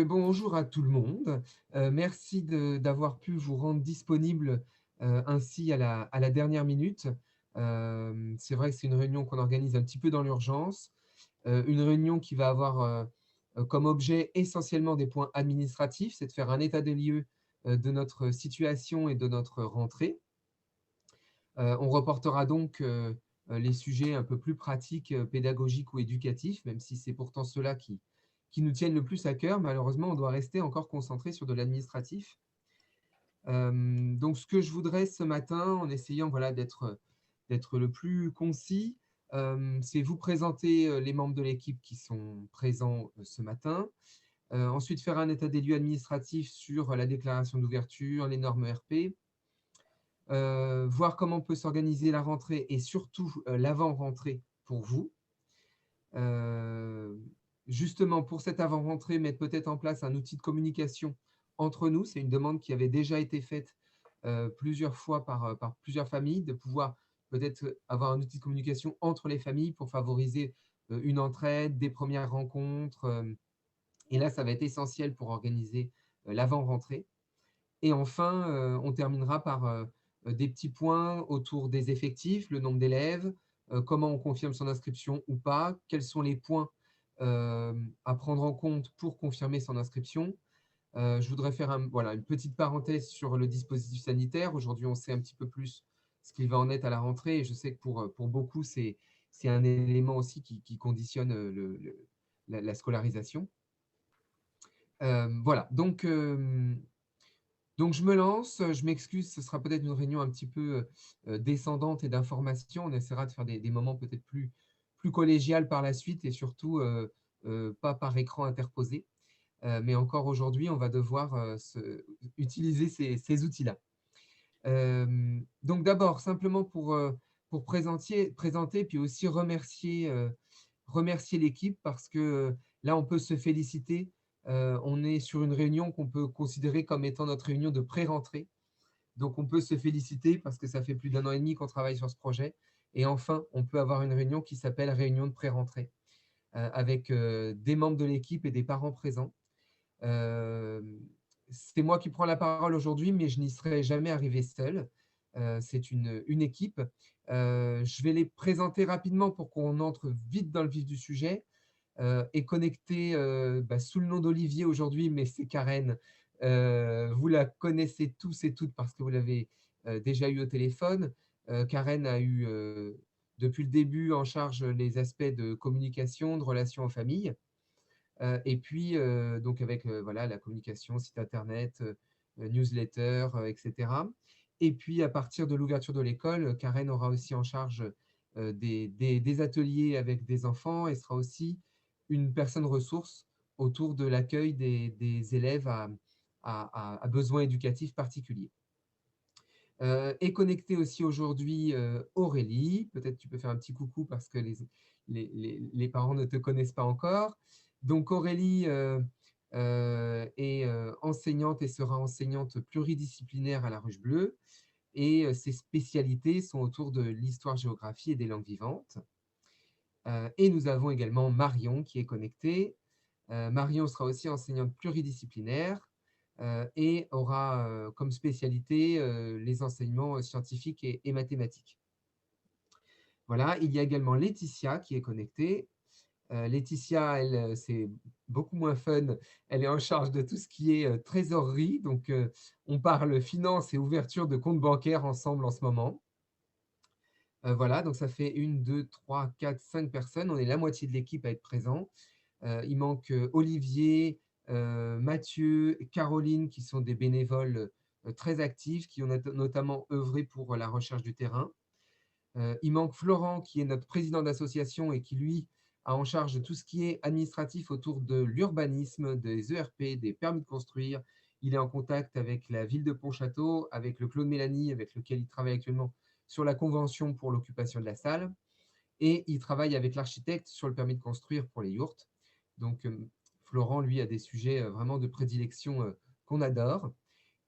Bonjour à tout le monde. Merci d'avoir pu vous rendre disponible ainsi à la dernière minute. C'est vrai que c'est une réunion qu'on organise un petit peu dans l'urgence, une réunion qui va avoir comme objet essentiellement des points administratifs, c'est de faire un état des lieux de notre situation et de notre rentrée. On reportera donc les sujets un peu plus pratiques, pédagogiques ou éducatifs, même si c'est pourtant ceux-là qui nous tiennent le plus à cœur. Malheureusement, on doit rester encore concentré sur de l'administratif. Donc ce que je voudrais ce matin, en essayant voilà, d'être le plus concis, c'est vous présenter les membres de l'équipe qui sont présents ce matin. Ensuite, faire un état des lieux administratif sur la déclaration d'ouverture, les normes ERP, voir comment on peut s'organiser la rentrée et surtout l'avant-rentrée pour vous. Euh, Justement, pour cette avant-rentrée, mettre peut-être en place un outil de communication entre nous. C'est une demande qui avait déjà été faite plusieurs fois par plusieurs familles, de pouvoir peut-être avoir un outil de communication entre les familles pour favoriser une entraide, des premières rencontres. Et là, ça va être essentiel pour organiser l'avant-rentrée. Et enfin, on terminera par des petits points autour des effectifs, le nombre d'élèves, comment on confirme son inscription ou pas, quels sont les points à prendre en compte pour confirmer son inscription. Je voudrais faire voilà, une petite parenthèse sur le dispositif sanitaire. Aujourd'hui, on sait un petit peu plus ce qu'il va en être à la rentrée. Et je sais que pour beaucoup, c'est un élément aussi qui conditionne la scolarisation. Voilà, donc je me lance, je m'excuse, ce sera peut-être une réunion un petit peu descendante et d'information. On essaiera de faire des moments peut-être plus collégiales par la suite et surtout pas par écran interposé. Mais encore aujourd'hui, on va devoir utiliser ces outils-là. Donc d'abord, simplement pour présenter, puis aussi remercier l'équipe parce que là, on peut se féliciter. On est sur une réunion qu'on peut considérer comme étant notre réunion de pré-rentrée. Donc, on peut se féliciter parce que ça fait plus d'un an et demi qu'on travaille sur ce projet. Et enfin, on peut avoir une réunion qui s'appelle réunion de pré-rentrée avec des membres de l'équipe et des parents présents. Euh, c'est moi qui prends la parole aujourd'hui, mais je n'y serais jamais arrivé seul. C'est une équipe. Je vais les présenter rapidement pour qu'on entre vite dans le vif du sujet. Est connectée sous le nom d'Olivier aujourd'hui, mais c'est Karen. Vous la connaissez tous et toutes parce que vous l'avez déjà eu au téléphone. Karen a eu depuis le début en charge les aspects de communication, de relations en famille. Et puis, donc avec voilà, la communication, site internet, newsletter, etc. Et puis, à partir de l'ouverture de l'école, Karen aura aussi en charge des ateliers avec des enfants et sera aussi une personne ressource autour de l'accueil des élèves à besoins éducatifs particuliers. Est connectée aussi aujourd'hui Aurélie. Peut-être tu peux faire un petit coucou parce que les parents ne te connaissent pas encore. Donc Aurélie est enseignante et sera enseignante pluridisciplinaire à la Ruche Bleue. Et ses spécialités sont autour de l'histoire-géographie et des langues vivantes. Et nous avons également Marion qui est connectée. Marion sera aussi enseignante pluridisciplinaire et aura comme spécialité les enseignements scientifiques et mathématiques. Voilà, il y a également Laetitia qui est connectée. Laetitia, elle, c'est beaucoup moins fun. Elle est en charge de tout ce qui est trésorerie. Donc, on parle finance et ouverture de compte bancaire ensemble en ce moment. Voilà, donc ça fait une, deux, trois, quatre, cinq personnes. On est la moitié de l'équipe à être présent. Il manque Olivier, Mathieu, Caroline, qui sont des bénévoles très actifs, qui ont notamment œuvré pour la recherche du terrain. Il manque Florent, qui est notre président d'association et qui, lui, a en charge de tout ce qui est administratif autour de l'urbanisme, des ERP, des permis de construire. Il est en contact avec la ville de Pontchâteau, avec le Claude Mélanie, avec lequel il travaille actuellement sur la convention pour l'occupation de la salle. Et il travaille avec l'architecte sur le permis de construire pour les yourtes. Donc, Florent, lui, a des sujets vraiment de prédilection qu'on adore.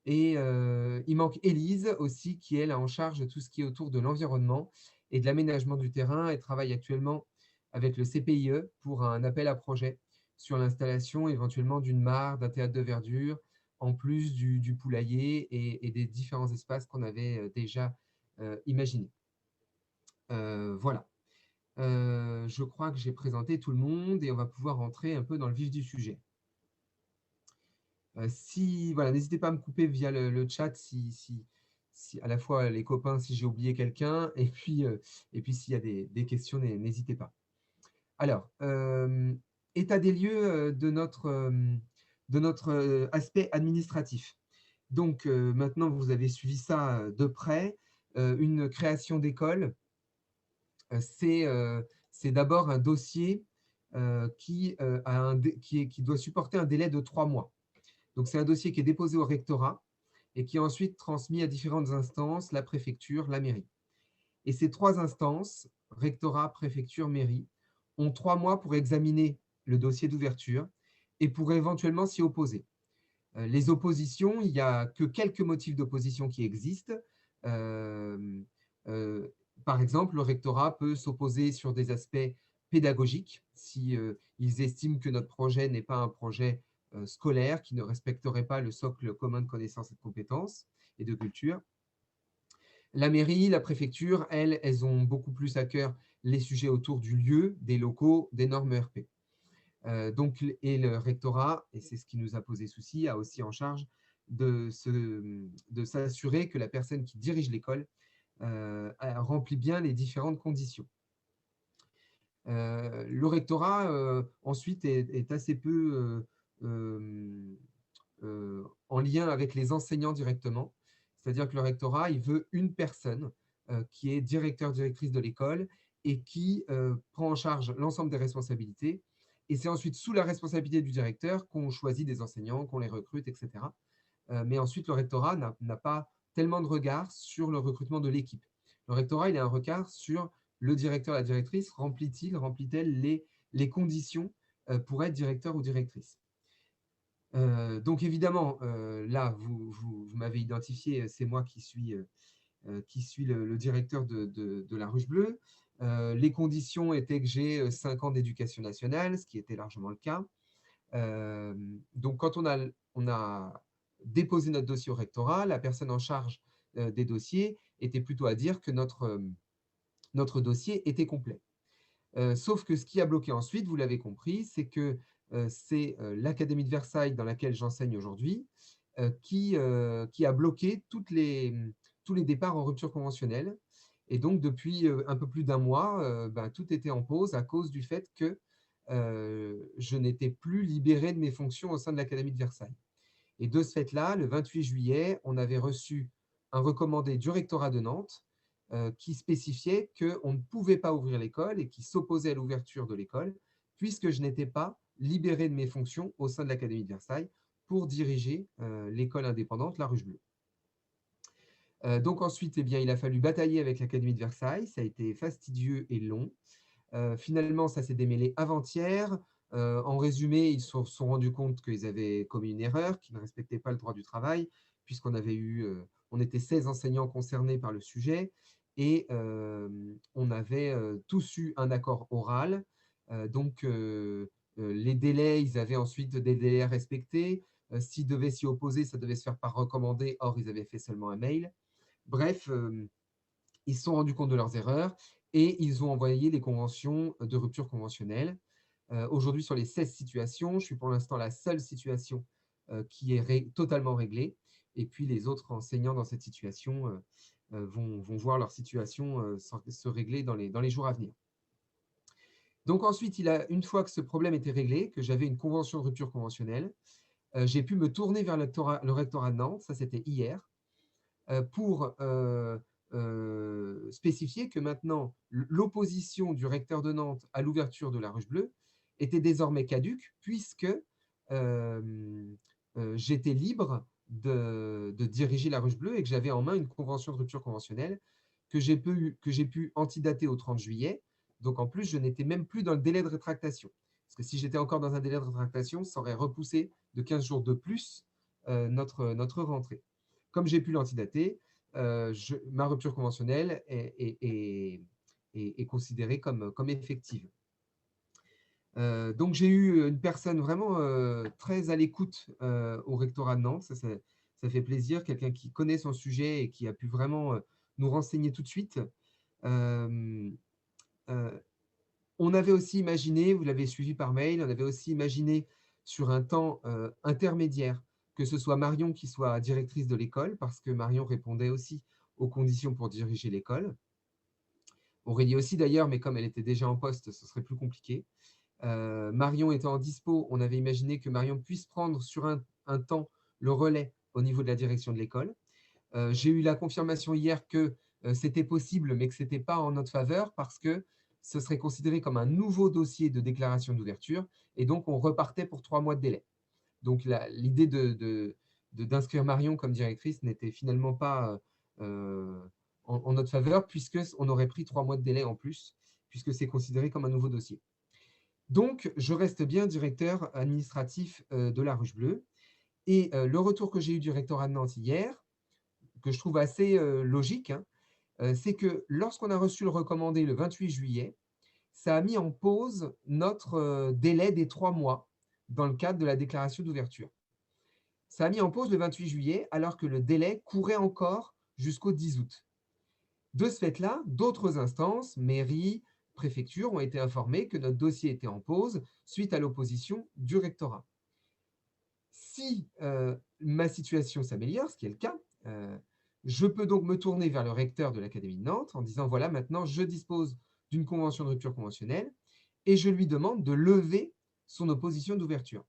Et il manque Élise aussi, qui elle a en charge de tout ce qui est autour de l'environnement et de l'aménagement du terrain. Elle travaille actuellement avec le CPIE pour un appel à projet sur l'installation éventuellement d'une mare, d'un théâtre de verdure, en plus du poulailler et des différents espaces qu'on avait déjà imaginés. Voilà. Je crois que j'ai présenté tout le monde et on va pouvoir rentrer un peu dans le vif du sujet. Si, voilà, n'hésitez pas à me couper via le chat si à la fois les copains, si j'ai oublié quelqu'un, et puis s'il y a des questions, n'hésitez pas. Alors, état des lieux de notre aspect administratif. Donc, maintenant, vous avez suivi ça de près. Une création d'école, c'est d'abord un dossier qui doit supporter un délai de 3 mois. Donc, c'est un dossier qui est déposé au rectorat et qui est ensuite transmis à différentes instances, la préfecture, la mairie. Et ces 3 instances, rectorat, préfecture, mairie, ont 3 mois pour examiner le dossier d'ouverture et pour éventuellement s'y opposer. Les oppositions, il n'y a que quelques motifs d'opposition qui existent. Euh, euh, Par exemple, le rectorat peut s'opposer sur des aspects pédagogiques, si ils estiment que notre projet n'est pas un projet scolaire, qui ne respecterait pas le socle commun de connaissances et de compétences et de culture. La mairie, la préfecture, elles ont beaucoup plus à cœur les sujets autour du lieu, des locaux, des normes ERP. Et le rectorat, et c'est ce qui nous a posé souci, a aussi en charge de s'assurer que la personne qui dirige l'école remplit bien les différentes conditions. Le rectorat, ensuite, est assez peu en lien avec les enseignants directement. C'est-à-dire que le rectorat, il veut une personne qui est directeur, directrice de l'école et qui prend en charge l'ensemble des responsabilités. Et c'est ensuite sous la responsabilité du directeur qu'on choisit des enseignants, qu'on les recrute, etc. Mais ensuite, le rectorat n'a pas tellement de regard sur le recrutement de l'équipe. Le rectorat, il a un regard sur le directeur, la directrice, remplit-elle les conditions pour être directeur ou directrice. Donc évidemment, là, vous m'avez identifié, c'est moi qui suis le directeur de la Ruche Bleue. Les conditions étaient que j'ai 5 ans d'éducation nationale, ce qui était largement le cas. Donc quand on a déposé notre dossier au rectorat, la personne en charge des dossiers était plutôt à dire que notre dossier était complet. Sauf que ce qui a bloqué ensuite, vous l'avez compris, c'est que c'est l'Académie de Versailles dans laquelle j'enseigne aujourd'hui qui a bloqué tous les départs en rupture conventionnelle. Et donc, depuis un peu plus d'un mois, tout était en pause à cause du fait que je n'étais plus libéré de mes fonctions au sein de l'Académie de Versailles. Et de ce fait-là, le 28 juillet, on avait reçu un recommandé du rectorat de Nantes qui spécifiait qu'on ne pouvait pas ouvrir l'école et qui s'opposait à l'ouverture de l'école, puisque je n'étais pas libéré de mes fonctions au sein de l'Académie de Versailles pour diriger l'école indépendante, la Ruche Bleue. Donc ensuite, eh bien, il a fallu batailler avec l'Académie de Versailles, ça a été fastidieux et long. Finalement, ça s'est démêlé avant-hier. En résumé, ils se sont rendus compte qu'ils avaient commis une erreur, qu'ils ne respectaient pas le droit du travail, puisqu'on avait on était 16 enseignants concernés par le sujet, et on avait tous eu un accord oral. Donc, les délais, ils avaient ensuite des délais à respecter. S'ils devaient s'y opposer, ça devait se faire par recommandé. Or, ils avaient fait seulement un mail. Bref, ils se sont rendus compte de leurs erreurs et ils ont envoyé les conventions de rupture conventionnelle. Aujourd'hui, sur les 16 situations, je suis pour l'instant la seule situation qui est totalement réglée. Et puis, les autres enseignants dans cette situation vont voir leur situation se régler dans les jours à venir. Donc ensuite, une fois que ce problème était réglé, que j'avais une convention de rupture conventionnelle, j'ai pu me tourner vers le rectorat de Nantes, ça c'était hier, pour spécifier que maintenant, l'opposition du recteur de Nantes à l'ouverture de la Ruche Bleue était désormais caduque, puisque j'étais libre de diriger la Ruche Bleue et que j'avais en main une convention de rupture conventionnelle que j'ai pu antidater au 30 juillet. Donc en plus, je n'étais même plus dans le délai de rétractation. Parce que si j'étais encore dans un délai de rétractation, ça aurait repoussé de 15 jours de plus notre rentrée. Comme j'ai pu l'antidater, ma rupture conventionnelle est considérée comme effective. Donc, j'ai eu une personne vraiment très à l'écoute au rectorat de Nantes. Ça fait plaisir, quelqu'un qui connaît son sujet et qui a pu vraiment nous renseigner tout de suite. Euh, euh, on avait aussi imaginé, vous l'avez suivi par mail, on avait aussi imaginé sur un temps intermédiaire que ce soit Marion qui soit directrice de l'école, parce que Marion répondait aussi aux conditions pour diriger l'école. Aurélie aussi d'ailleurs, mais comme elle était déjà en poste, ce serait plus compliqué. Marion étant en dispo, on avait imaginé que Marion puisse prendre sur un temps le relais au niveau de la direction de l'école. J'ai eu la confirmation hier que c'était possible, mais que ce n'était pas en notre faveur parce que ce serait considéré comme un nouveau dossier de déclaration d'ouverture et donc on repartait pour 3 mois de délai. Donc l'idée d'inscrire Marion comme directrice n'était finalement pas en notre faveur puisqu'on aurait pris 3 mois de délai en plus, puisque c'est considéré comme un nouveau dossier. Donc, je reste bien directeur administratif de la Ruche Bleue. Et le retour que j'ai eu du rectorat de Nantes hier, que je trouve assez logique, hein, c'est que lorsqu'on a reçu le recommandé le 28 juillet, ça a mis en pause notre délai des 3 mois dans le cadre de la déclaration d'ouverture. Ça a mis en pause le 28 juillet alors que le délai courait encore jusqu'au 10 août. De ce fait-là, d'autres instances, mairies, préfectures, ont été informées que notre dossier était en pause suite à l'opposition du rectorat. Si ma situation s'améliore, ce qui est le cas, je peux donc me tourner vers le recteur de l'Académie de Nantes en disant, voilà, maintenant, je dispose d'une convention de rupture conventionnelle et je lui demande de lever son opposition d'ouverture.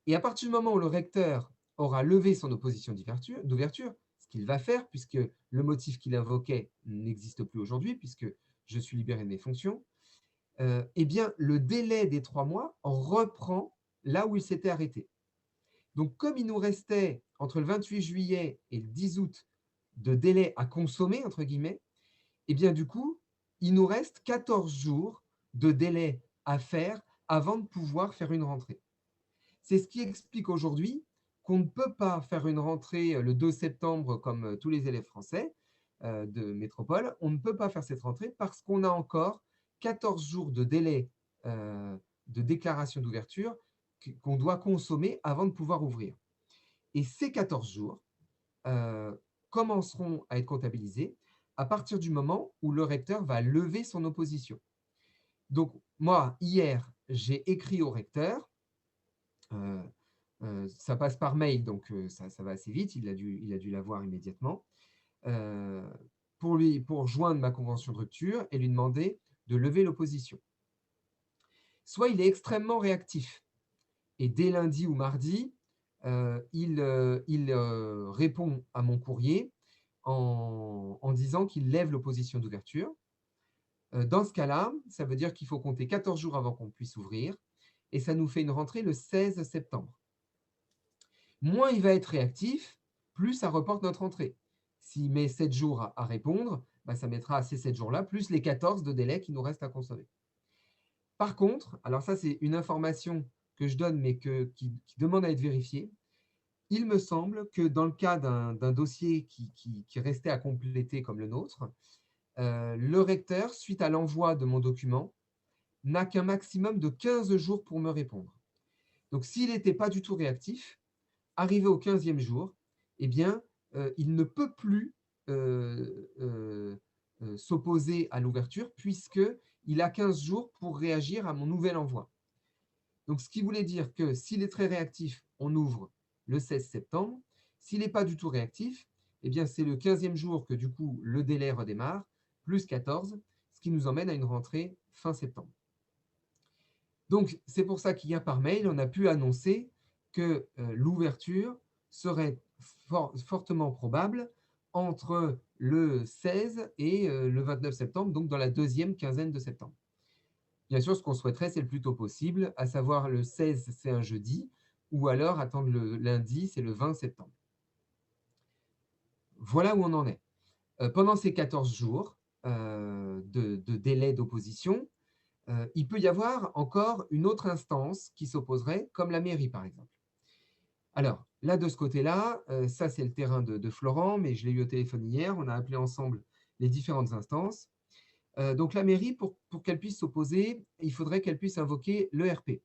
Et à partir du moment où le recteur aura levé son opposition d'ouverture, ce qu'il va faire, puisque le motif qu'il invoquait n'existe plus aujourd'hui, puisque je suis libéré de mes fonctions, eh bien, le délai des 3 mois reprend là où il s'était arrêté. Donc, comme il nous restait entre le 28 juillet et le 10 août de délai à consommer, entre guillemets, eh bien, du coup, il nous reste 14 jours de délai à faire avant de pouvoir faire une rentrée. C'est ce qui explique aujourd'hui qu'on ne peut pas faire une rentrée le 2 septembre comme tous les élèves français de métropole. On ne peut pas faire cette rentrée parce qu'on a encore 14 jours de délai de déclaration d'ouverture qu'on doit consommer avant de pouvoir ouvrir. Et ces 14 jours commenceront à être comptabilisés à partir du moment où le recteur va lever son opposition. Donc, moi, hier, j'ai écrit au recteur. Ça passe par mail, donc ça va assez vite. Il a dû l'avoir immédiatement. Pour joindre ma convention de rupture et lui demander de lever l'opposition. Soit il est extrêmement réactif, et dès lundi ou mardi, il répond à mon courrier en disant qu'il lève l'opposition d'ouverture. Dans ce cas-là, ça veut dire qu'il faut compter 14 jours avant qu'on puisse ouvrir, et ça nous fait une rentrée le 16 septembre. Moins il va être réactif, plus ça reporte notre entrée. S'il met 7 jours à répondre, bah, ça mettra ces 7 jours-là, plus les 14 de délai qui nous restent à consommer. Par contre, alors ça c'est une information que je donne mais qui demande à être vérifiée, il me semble que dans le cas d'un dossier qui restait à compléter comme le nôtre, le recteur, suite à l'envoi de mon document, n'a qu'un maximum de 15 jours pour me répondre. Donc s'il n'était pas du tout réactif, arrivé au 15e jour, eh bien, il ne peut plus s'opposer à l'ouverture puisqu'il a 15 jours pour réagir à mon nouvel envoi. Donc, ce qui voulait dire que s'il est très réactif, on ouvre le 16 septembre. S'il n'est pas du tout réactif, eh bien, c'est le 15e jour que du coup, le délai redémarre, plus 14, ce qui nous emmène à une rentrée fin septembre. Donc, c'est pour ça qu'hier par mail, on a pu annoncer que l'ouverture serait fortement probable entre le 16 et le 29 septembre, donc dans la deuxième quinzaine de septembre. Bien sûr, ce qu'on souhaiterait, c'est le plus tôt possible, à savoir le 16, c'est un jeudi, ou alors attendre le lundi, c'est le 20 septembre. Voilà où on en est. Pendant ces 14 jours de délai d'opposition, il peut y avoir encore une autre instance qui s'opposerait, comme la mairie, par exemple. Alors, là, de ce côté-là, ça, c'est le terrain de Florent, mais je l'ai eu au téléphone hier, on a appelé ensemble les différentes instances. Donc la mairie, pour qu'elle puisse s'opposer, il faudrait qu'elle puisse invoquer l'ERP.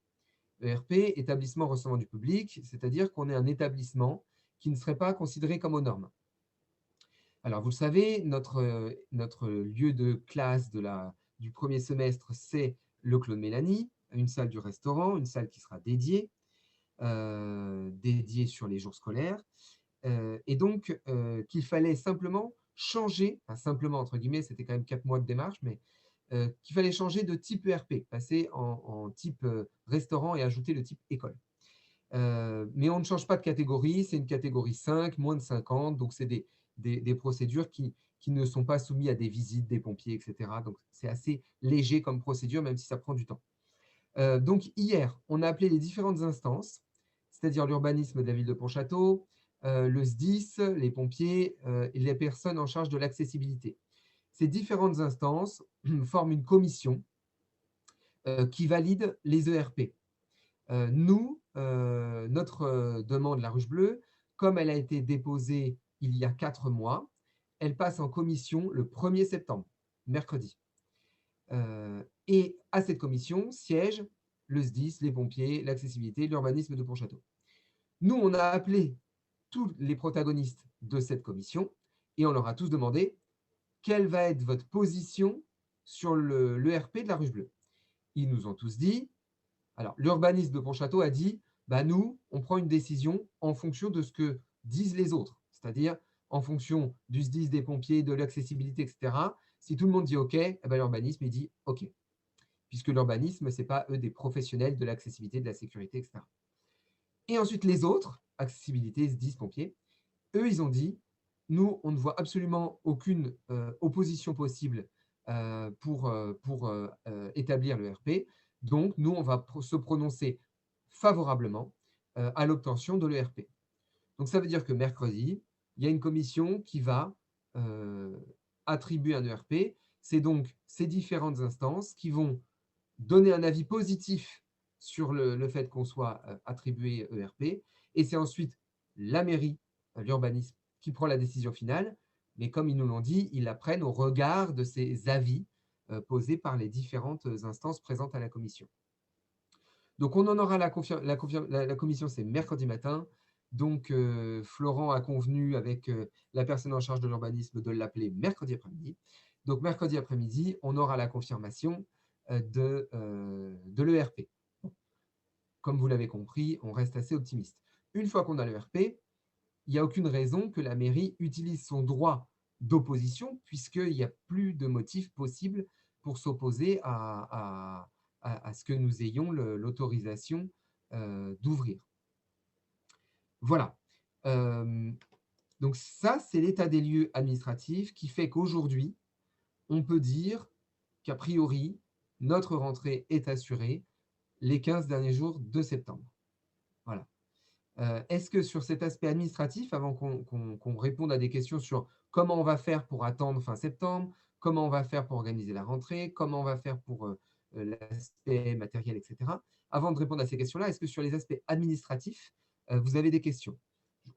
ERP, établissement recevant du public, c'est-à-dire qu'on est un établissement qui ne serait pas considéré comme aux normes. Alors, vous le savez, notre lieu de classe du premier semestre, c'est le Clos de Mélanie, une salle du restaurant, une salle qui sera dédiée sur les jours scolaires. Et donc, qu'il fallait simplement changer, enfin simplement entre guillemets, c'était quand même 4 mois de démarche, mais qu'il fallait changer de type ERP, passer en type restaurant et ajouter le type école. Mais on ne change pas de catégorie, c'est une catégorie 5, moins de 50, donc c'est des procédures qui ne sont pas soumises à des visites des pompiers, etc. Donc c'est assez léger comme procédure, même si ça prend du temps. Donc hier, on a appelé les différentes instances, c'est-à-dire l'urbanisme de la ville de Pontchâteau, le SDIS, les pompiers et les personnes en charge de l'accessibilité. Ces différentes instances forment une commission qui valide les ERP. Nous, notre demande, la Ruche Bleue, comme elle a été déposée il y a 4 mois, elle passe en commission le 1er septembre, mercredi. Et à cette commission siègent le SDIS, les pompiers, l'accessibilité, l'urbanisme de Pontchâteau. Nous, on a appelé tous les protagonistes de cette commission et on leur a tous demandé quelle va être votre position sur l'ERP de la Ruche Bleue. Ils nous ont tous dit, alors l'urbanisme de Pontchâteau a dit, bah nous, on prend une décision en fonction de ce que disent les autres, c'est-à-dire en fonction du SDIS, des pompiers, de l'accessibilité, etc. Si tout le monde dit OK, eh ben, l'urbanisme, il dit OK. Puisque l'urbanisme, ce n'est pas eux des professionnels de l'accessibilité, de la sécurité, etc. Et ensuite, les autres, accessibilité, SDIS, pompiers, eux, ils ont dit, nous, on ne voit absolument aucune opposition possible pour établir le RP. Donc, nous, on va se prononcer favorablement à l'obtention de l'ERP. Donc, ça veut dire que mercredi, il y a une commission qui va attribuer un ERP. C'est donc ces différentes instances qui vont donner un avis positif sur le fait qu'on soit attribué ERP. Et c'est ensuite la mairie, l'urbanisme, qui prend la décision finale. Mais comme ils nous l'ont dit, ils la prennent au regard de ces avis posés par les différentes instances présentes à la commission. Donc, on en aura la commission, c'est mercredi matin. Donc, Florent a convenu avec la personne en charge de l'urbanisme de l'appeler mercredi après-midi. Donc, mercredi après-midi, on aura la confirmation de l'ERP. Comme vous l'avez compris, on reste assez optimiste. Une fois qu'on a l'ERP, il n'y a aucune raison que la mairie utilise son droit d'opposition, puisqu'il n'y a plus de motif possible pour s'opposer à ce que nous ayons l'autorisation d'ouvrir. Voilà. Donc ça, c'est l'état des lieux administratifs qui fait qu'aujourd'hui, on peut dire qu'a priori, notre rentrée est assurée les 15 derniers jours de septembre. Voilà. Est-ce que sur cet aspect administratif, avant qu'on réponde à des questions sur comment on va faire pour attendre fin septembre, comment on va faire pour organiser la rentrée, comment on va faire pour l'aspect matériel, etc. Avant de répondre à ces questions-là, est-ce que sur les aspects administratifs, vous avez des questions?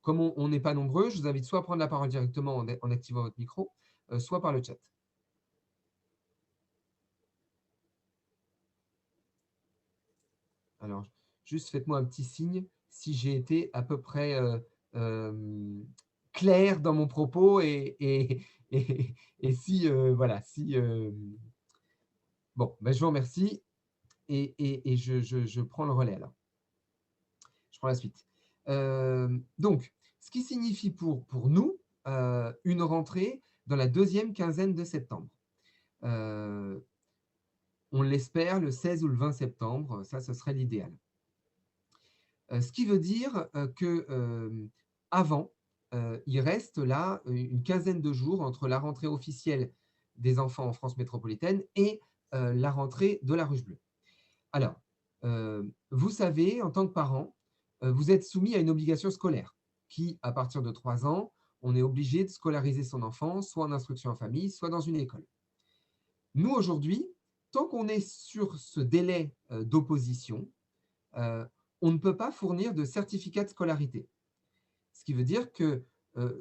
Comme on n'est pas nombreux, je vous invite soit à prendre la parole directement en activant votre micro, soit par le chat. Alors, juste faites-moi un petit signe si j'ai été à peu près clair dans mon propos et si, voilà, si... bon, ben, je vous remercie et je prends le relais alors. Je prends la suite. Donc, ce qui signifie pour nous une rentrée dans la deuxième quinzaine de septembre. On l'espère le 16 ou le 20 septembre, ça, ce serait l'idéal. Ce qui veut dire qu'avant, il reste là une quinzaine de jours entre la rentrée officielle des enfants en France métropolitaine et la rentrée de la Ruche Bleue. Alors, vous savez, en tant que parent, vous êtes soumis à une obligation scolaire qui, à partir de 3 ans, on est obligé de scolariser son enfant, soit en instruction en famille, soit dans une école. Nous, aujourd'hui, tant qu'on est sur ce délai d'opposition, on ne peut pas fournir de certificat de scolarité. Ce qui veut dire que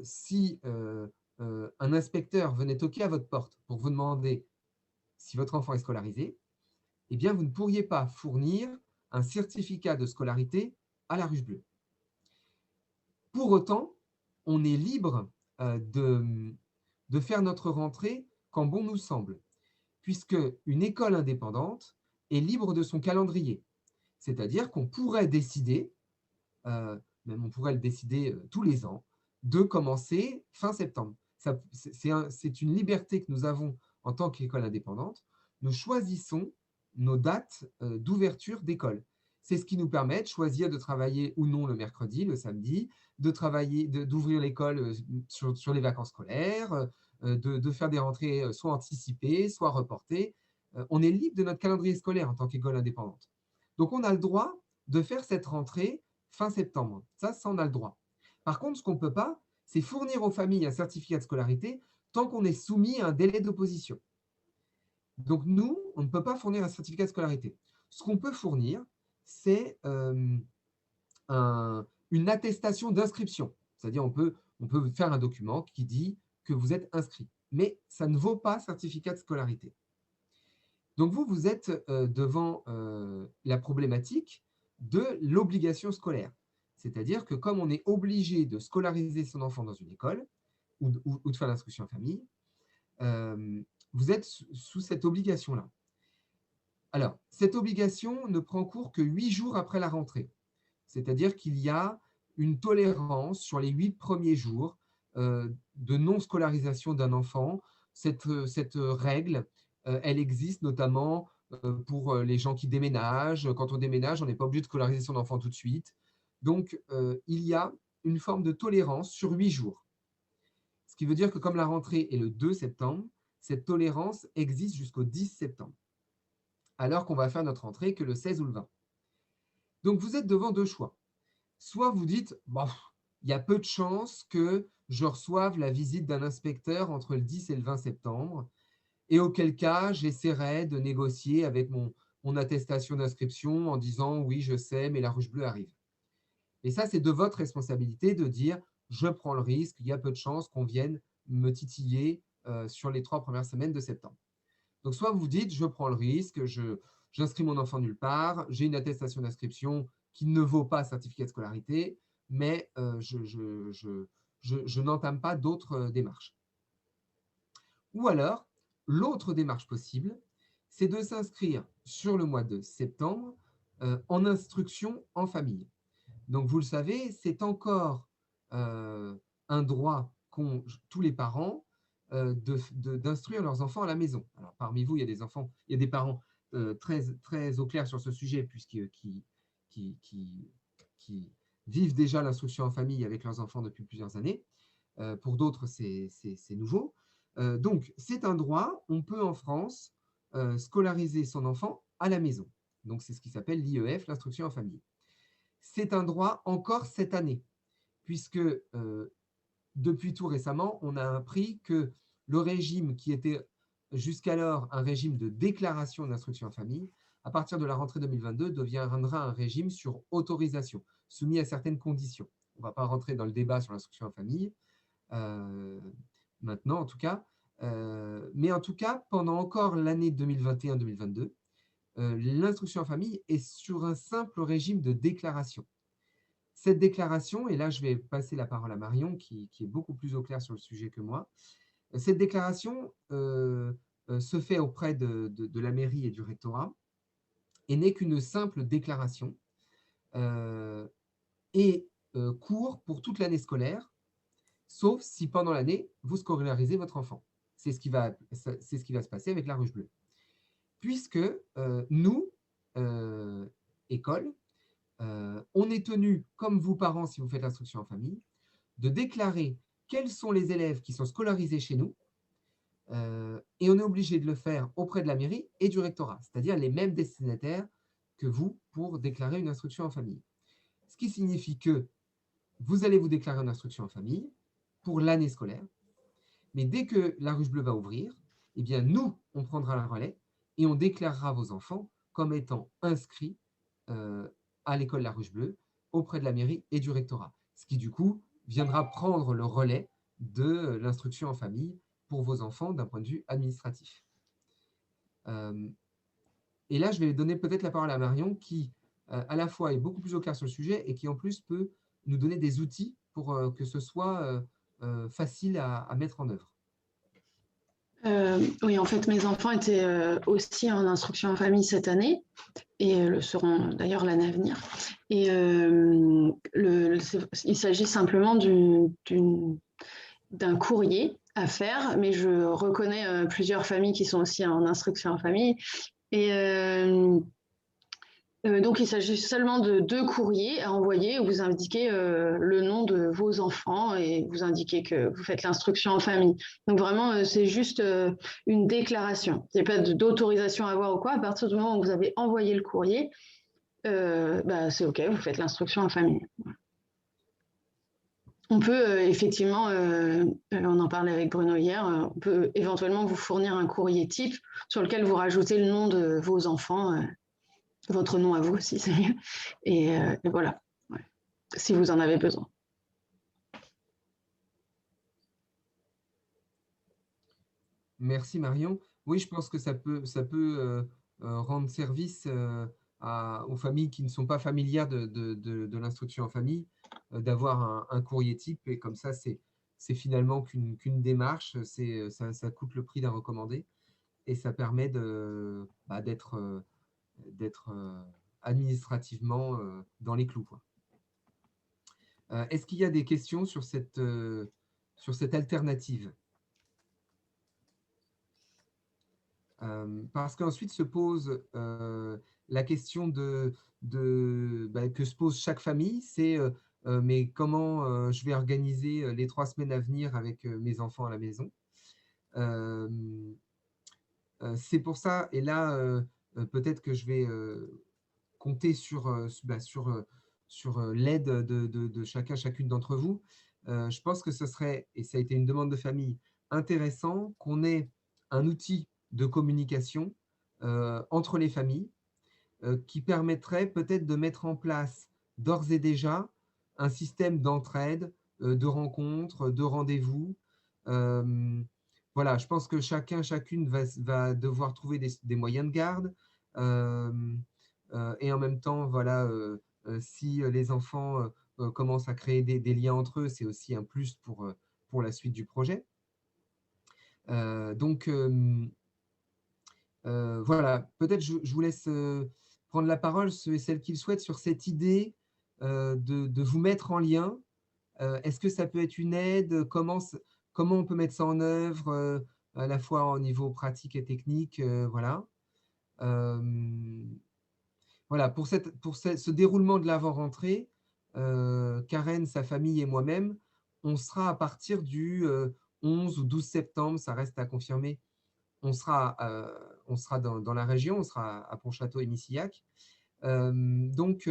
si un inspecteur venait toquer à votre porte pour vous demander si votre enfant est scolarisé, eh bien, vous ne pourriez pas fournir un certificat de scolarité à la Ruche Bleue. Pour autant, on est libre de faire notre rentrée quand bon nous semble, puisque une école indépendante est libre de son calendrier. C'est-à-dire qu'on pourrait décider, même on pourrait le décider tous les ans, de commencer fin septembre. C'est une liberté que nous avons en tant qu'école indépendante. Nous choisissons nos dates d'ouverture d'école. C'est ce qui nous permet de choisir de travailler ou non le mercredi, le samedi, d'ouvrir l'école sur les vacances scolaires, de faire des rentrées soit anticipées, soit reportées. On est libre de notre calendrier scolaire en tant qu'école indépendante. Donc, on a le droit de faire cette rentrée fin septembre. Ça, on a le droit. Par contre, ce qu'on ne peut pas, c'est fournir aux familles un certificat de scolarité tant qu'on est soumis à un délai d'opposition. Donc, nous, on ne peut pas fournir un certificat de scolarité. Ce qu'on peut fournir, c'est une attestation d'inscription. C'est-à-dire, on peut faire un document qui dit que vous êtes inscrit. Mais ça ne vaut pas certificat de scolarité. Donc, vous êtes devant la problématique de l'obligation scolaire. C'est-à-dire que comme on est obligé de scolariser son enfant dans une école ou de faire l'instruction en famille, vous êtes sous cette obligation-là. Alors, cette obligation ne prend cours que 8 jours après la rentrée. C'est-à-dire qu'il y a une tolérance sur les 8 premiers jours de non-scolarisation d'un enfant. Cette règle, elle existe notamment pour les gens qui déménagent. Quand on déménage, on n'est pas obligé de scolariser son enfant tout de suite. Donc, il y a une forme de tolérance sur 8 jours. Ce qui veut dire que comme la rentrée est le 2 septembre, cette tolérance existe jusqu'au 10 septembre, alors qu'on va faire notre rentrée que le 16 ou le 20. Donc, vous êtes devant deux choix. Soit vous dites, bon, il y a peu de chances que je reçoive la visite d'un inspecteur entre le 10 et le 20 septembre, et auquel cas, j'essaierai de négocier avec mon attestation d'inscription en disant, oui, je sais, mais la Ruche Bleue arrive. Et ça, c'est de votre responsabilité de dire, je prends le risque, il y a peu de chances qu'on vienne me titiller sur les 3 premières semaines de septembre. Donc, soit vous dites, je prends le risque, j'inscris mon enfant nulle part, j'ai une attestation d'inscription qui ne vaut pas certificat de scolarité, mais je n'entame pas d'autres démarches. Ou alors, l'autre démarche possible, c'est de s'inscrire sur le mois de septembre en instruction en famille. Donc, vous le savez, c'est encore un droit qu'ont tous les parents d'instruire leurs enfants à la maison. Alors, parmi vous, il y a des parents très, très au clair sur ce sujet, qui vivent déjà l'instruction en famille avec leurs enfants depuis plusieurs années. Pour d'autres, c'est nouveau. Donc, c'est un droit. On peut en France scolariser son enfant à la maison. Donc, c'est ce qui s'appelle l'IEF, l'instruction en famille. C'est un droit encore cette année, puisque depuis tout récemment, on a appris que le régime qui était jusqu'alors un régime de déclaration d'instruction en famille, à partir de la rentrée 2022, deviendra un régime sur autorisation, soumis à certaines conditions. On ne va pas rentrer dans le débat sur l'instruction en famille, maintenant en tout cas, mais en tout cas, pendant encore l'année 2021-2022, l'instruction en famille est sur un simple régime de déclaration. Cette déclaration, et là je vais passer la parole à Marion, qui est beaucoup plus au clair sur le sujet que moi, cette déclaration se fait auprès de la mairie et du rectorat et n'est qu'une simple déclaration et court pour toute l'année scolaire, sauf si pendant l'année, vous scolarisez votre enfant. C'est ce qui va se passer avec la Ruche Bleue. Puisque nous, école, on est tenu, comme vous parents, si vous faites l'instruction en famille, de déclarer quels sont les élèves qui sont scolarisés chez nous, et on est obligé de le faire auprès de la mairie et du rectorat, c'est-à-dire les mêmes destinataires que vous pour déclarer une instruction en famille. Ce qui signifie que vous allez vous déclarer une instruction en famille pour l'année scolaire, mais dès que la Ruche Bleue va ouvrir, eh bien nous, on prendra le relais et on déclarera vos enfants comme étant inscrits à l'école La Ruche Bleue auprès de la mairie et du rectorat, ce qui du coup viendra prendre le relais de l'instruction en famille pour vos enfants d'un point de vue administratif. Et là, je vais donner peut-être la parole à Marion qui, à la fois, est beaucoup plus au clair sur le sujet et qui, en plus, peut nous donner des outils pour que ce soit facile à mettre en œuvre. Oui, en fait, mes enfants étaient aussi en instruction en famille cette année et le seront d'ailleurs l'année à venir. Et il s'agit simplement d'un courrier à faire, mais je reconnais plusieurs familles qui sont aussi en instruction en famille. Et donc, il s'agit seulement de 2 courriers à envoyer où vous indiquez le nom de vos enfants et vous indiquez que vous faites l'instruction en famille. Donc, vraiment, c'est juste une déclaration. Il n'y a pas d'autorisation à avoir ou quoi. À partir du moment où vous avez envoyé le courrier, c'est OK, vous faites l'instruction en famille. On peut effectivement, on en parlait avec Bruno hier, on peut éventuellement vous fournir un courrier type sur lequel vous rajoutez le nom de vos enfants, votre nom à vous aussi, c'est mieux. Et voilà, ouais, si vous en avez besoin. Merci Marion. Oui, je pense que ça peut rendre service aux familles qui ne sont pas familières de l'instruction en famille, d'avoir un courrier type. Et comme ça, c'est finalement qu'une démarche, ça coûte le prix d'un recommandé. Et ça permet d'être administrativement dans les clous, quoi. Est-ce qu'il y a des questions sur cette alternative? Parce qu'ensuite se pose la question que se pose chaque famille, c'est mais comment je vais organiser les 3 semaines à venir avec mes enfants à la maison? C'est pour ça, et là, peut-être que je vais compter sur l'aide de chacune d'entre vous. Je pense que ce serait, et ça a été une demande de famille, intéressant qu'on ait un outil de communication entre les familles qui permettrait peut-être de mettre en place d'ores et déjà un système d'entraide, de rencontres, de rendez-vous. Voilà, je pense que chacune va devoir trouver des moyens de garde. Et en même temps, voilà, si les enfants commencent à créer des liens entre eux, c'est aussi un plus pour la suite du projet. Donc, voilà, peut-être je vous laisse prendre la parole, ceux et celles qui le souhaitent, sur cette idée de vous mettre en lien. Est-ce que ça peut être une aide? Comment on peut mettre ça en œuvre, à la fois au niveau pratique et technique? Voilà. Voilà, pour ce déroulement de l'avant-rentrée, Karen, sa famille et moi-même, on sera à partir du 11 ou 12 septembre, ça reste à confirmer. On sera dans la région, on sera à Pontchâteau et Missillac. Donc,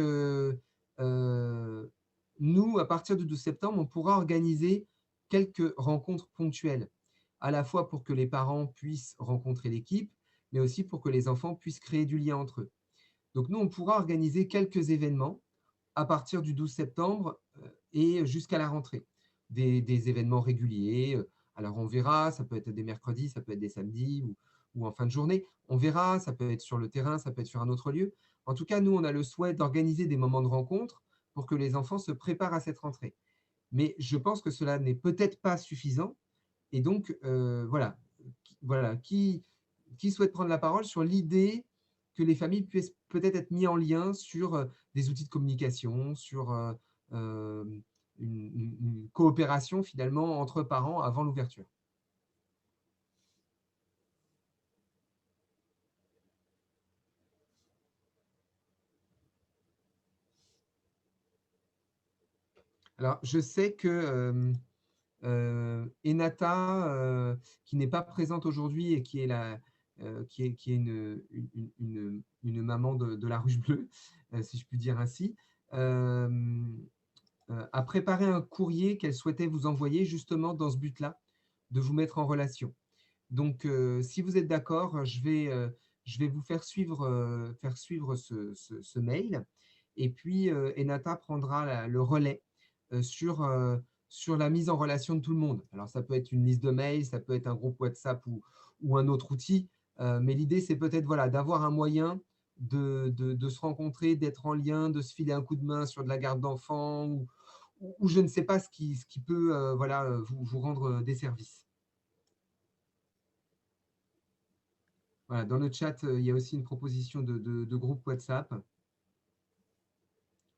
nous, à partir du 12 septembre, on pourra organiser quelques rencontres ponctuelles, à la fois pour que les parents puissent rencontrer l'équipe, mais aussi pour que les enfants puissent créer du lien entre eux. Donc, nous, on pourra organiser quelques événements à partir du 12 septembre et jusqu'à la rentrée. Des événements réguliers. Alors, on verra, ça peut être des mercredis, ça peut être des samedis ou en fin de journée. On verra, ça peut être sur le terrain, ça peut être sur un autre lieu. En tout cas, nous, on a le souhait d'organiser des moments de rencontre pour que les enfants se préparent à cette rentrée. Mais je pense que cela n'est peut-être pas suffisant. Et donc, voilà. Qui souhaite prendre la parole sur l'idée que les familles puissent peut-être être mis en lien sur des outils de communication, sur une coopération finalement entre parents avant l'ouverture? Alors, je sais que Enata, qui n'est pas présente aujourd'hui et qui est, qui est une maman de la Ruche Bleue, si je puis dire ainsi, a préparé un courrier qu'elle souhaitait vous envoyer justement dans ce but-là, de vous mettre en relation. Donc, si vous êtes d'accord, je vais vous faire suivre ce mail. Et puis, Enata prendra le relais sur la mise en relation de tout le monde. Alors, ça peut être une liste de mails, ça peut être un groupe WhatsApp ou un autre outil. Mais l'idée, c'est peut-être voilà, d'avoir un moyen de se rencontrer, d'être en lien, de se filer un coup de main sur de la garde d'enfants ou je ne sais pas ce qui peut voilà, vous rendre des services. Voilà, dans le chat, il y a aussi une proposition de groupe WhatsApp.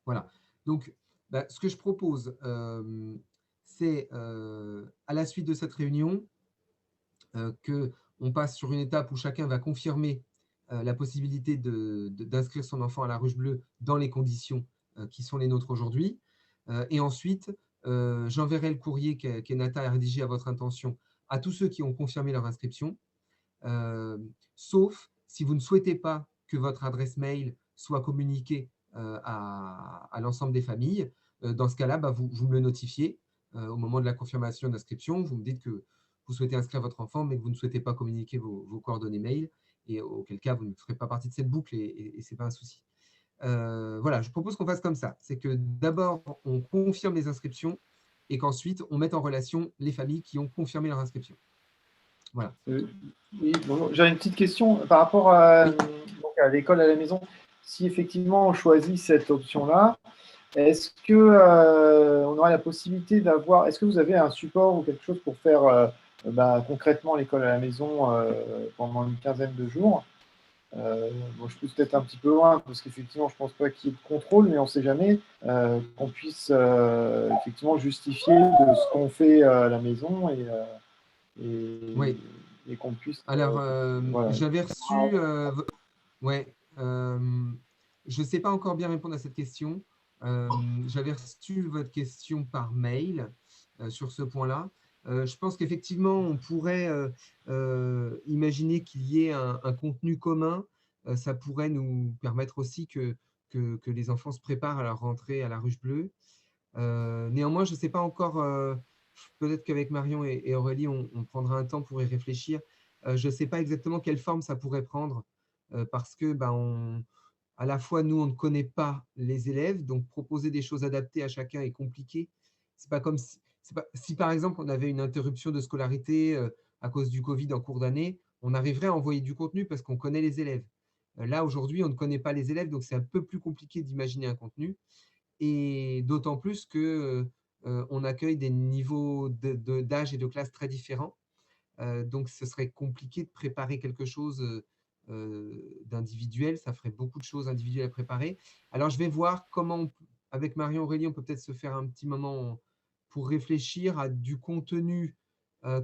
Voilà. Donc, bah, ce que je propose, c'est à la suite de cette réunion qu'on passe sur une étape où chacun va confirmer la possibilité d'inscrire son enfant à la ruche bleue dans les conditions qui sont les nôtres aujourd'hui. Et ensuite, j'enverrai le courrier qu'Enata a rédigé à votre intention à tous ceux qui ont confirmé leur inscription, sauf si vous ne souhaitez pas que votre adresse mail soit communiquée à l'ensemble des familles. Dans ce cas-là, bah, vous me le notifiez au moment de la confirmation d'inscription. Vous me dites que vous souhaitez inscrire votre enfant, mais que vous ne souhaitez pas communiquer vos coordonnées mail, et auquel cas, vous ne ferez pas partie de cette boucle, et ce n'est pas un souci. Voilà, je propose qu'on fasse comme ça. C'est que d'abord, on confirme les inscriptions, et qu'ensuite, on mette en relation les familles qui ont confirmé leur inscription. Voilà. Oui, bonjour. J'avais une petite question par rapport à, Oui. donc à l'école à la maison. Si effectivement on choisit cette option-là, est-ce que on aurait la possibilité d'avoir, est-ce que vous avez un support ou quelque chose pour faire concrètement l'école à la maison pendant une quinzaine de jours? Bon, je pousse peut-être un petit peu loin parce qu'effectivement, je pense pas qu'il y ait de contrôle, mais on ne sait jamais qu'on puisse effectivement justifier de ce qu'on fait à la maison Oui. et qu'on puisse. Alors, Voilà. j'avais reçu. Ouais, je ne sais pas encore bien répondre à cette question. J'avais reçu votre question par mail sur ce point-là. Je pense qu'effectivement, on pourrait imaginer qu'il y ait un contenu commun. Ça pourrait nous permettre aussi que les enfants se préparent à leur rentrée à la ruche bleue. Néanmoins, je ne sais pas encore, peut-être qu'avec Marion et Aurélie, on prendra un temps pour y réfléchir. Je ne sais pas exactement quelle forme ça pourrait prendre, parce que à la fois, nous, on ne connaît pas les élèves, donc proposer des choses adaptées à chacun est compliqué. C'est pas comme si, par exemple, on avait une interruption de scolarité à cause du Covid en cours d'année, on arriverait à envoyer du contenu parce qu'on connaît les élèves. Là, aujourd'hui, on ne connaît pas les élèves, donc c'est un peu plus compliqué d'imaginer un contenu. Et d'autant plus que on accueille des niveaux d'âge et de classe très différents. Donc, ce serait compliqué de préparer quelque chose d'individuel. Ça ferait beaucoup de choses individuelles à préparer. Alors, je vais voir comment, avec Marion Aurélie, on peut peut-être se faire un petit moment pour réfléchir à du contenu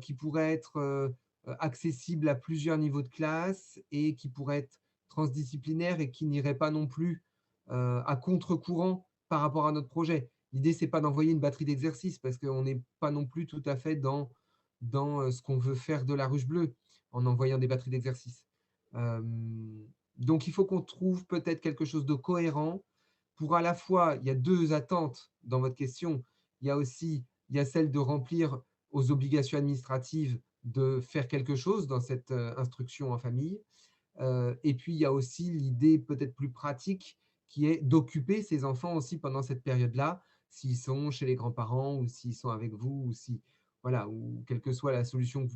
qui pourrait être accessible à plusieurs niveaux de classe et qui pourrait être transdisciplinaire et qui n'irait pas non plus à contre-courant par rapport à notre projet. L'idée, ce n'est pas d'envoyer une batterie d'exercices parce qu'on n'est pas non plus tout à fait dans ce qu'on veut faire de la ruche bleue en envoyant des batteries d'exercice. Donc, il faut qu'on trouve peut-être quelque chose de cohérent pour à la fois, il y a deux attentes dans votre question. Il y a celle de remplir aux obligations administratives de faire quelque chose dans cette instruction en famille. Et puis, il y a aussi l'idée peut-être plus pratique qui est d'occuper ces enfants aussi pendant cette période-là, s'ils sont chez les grands-parents ou s'ils sont avec vous, ou si, voilà, ou quelle que soit la solution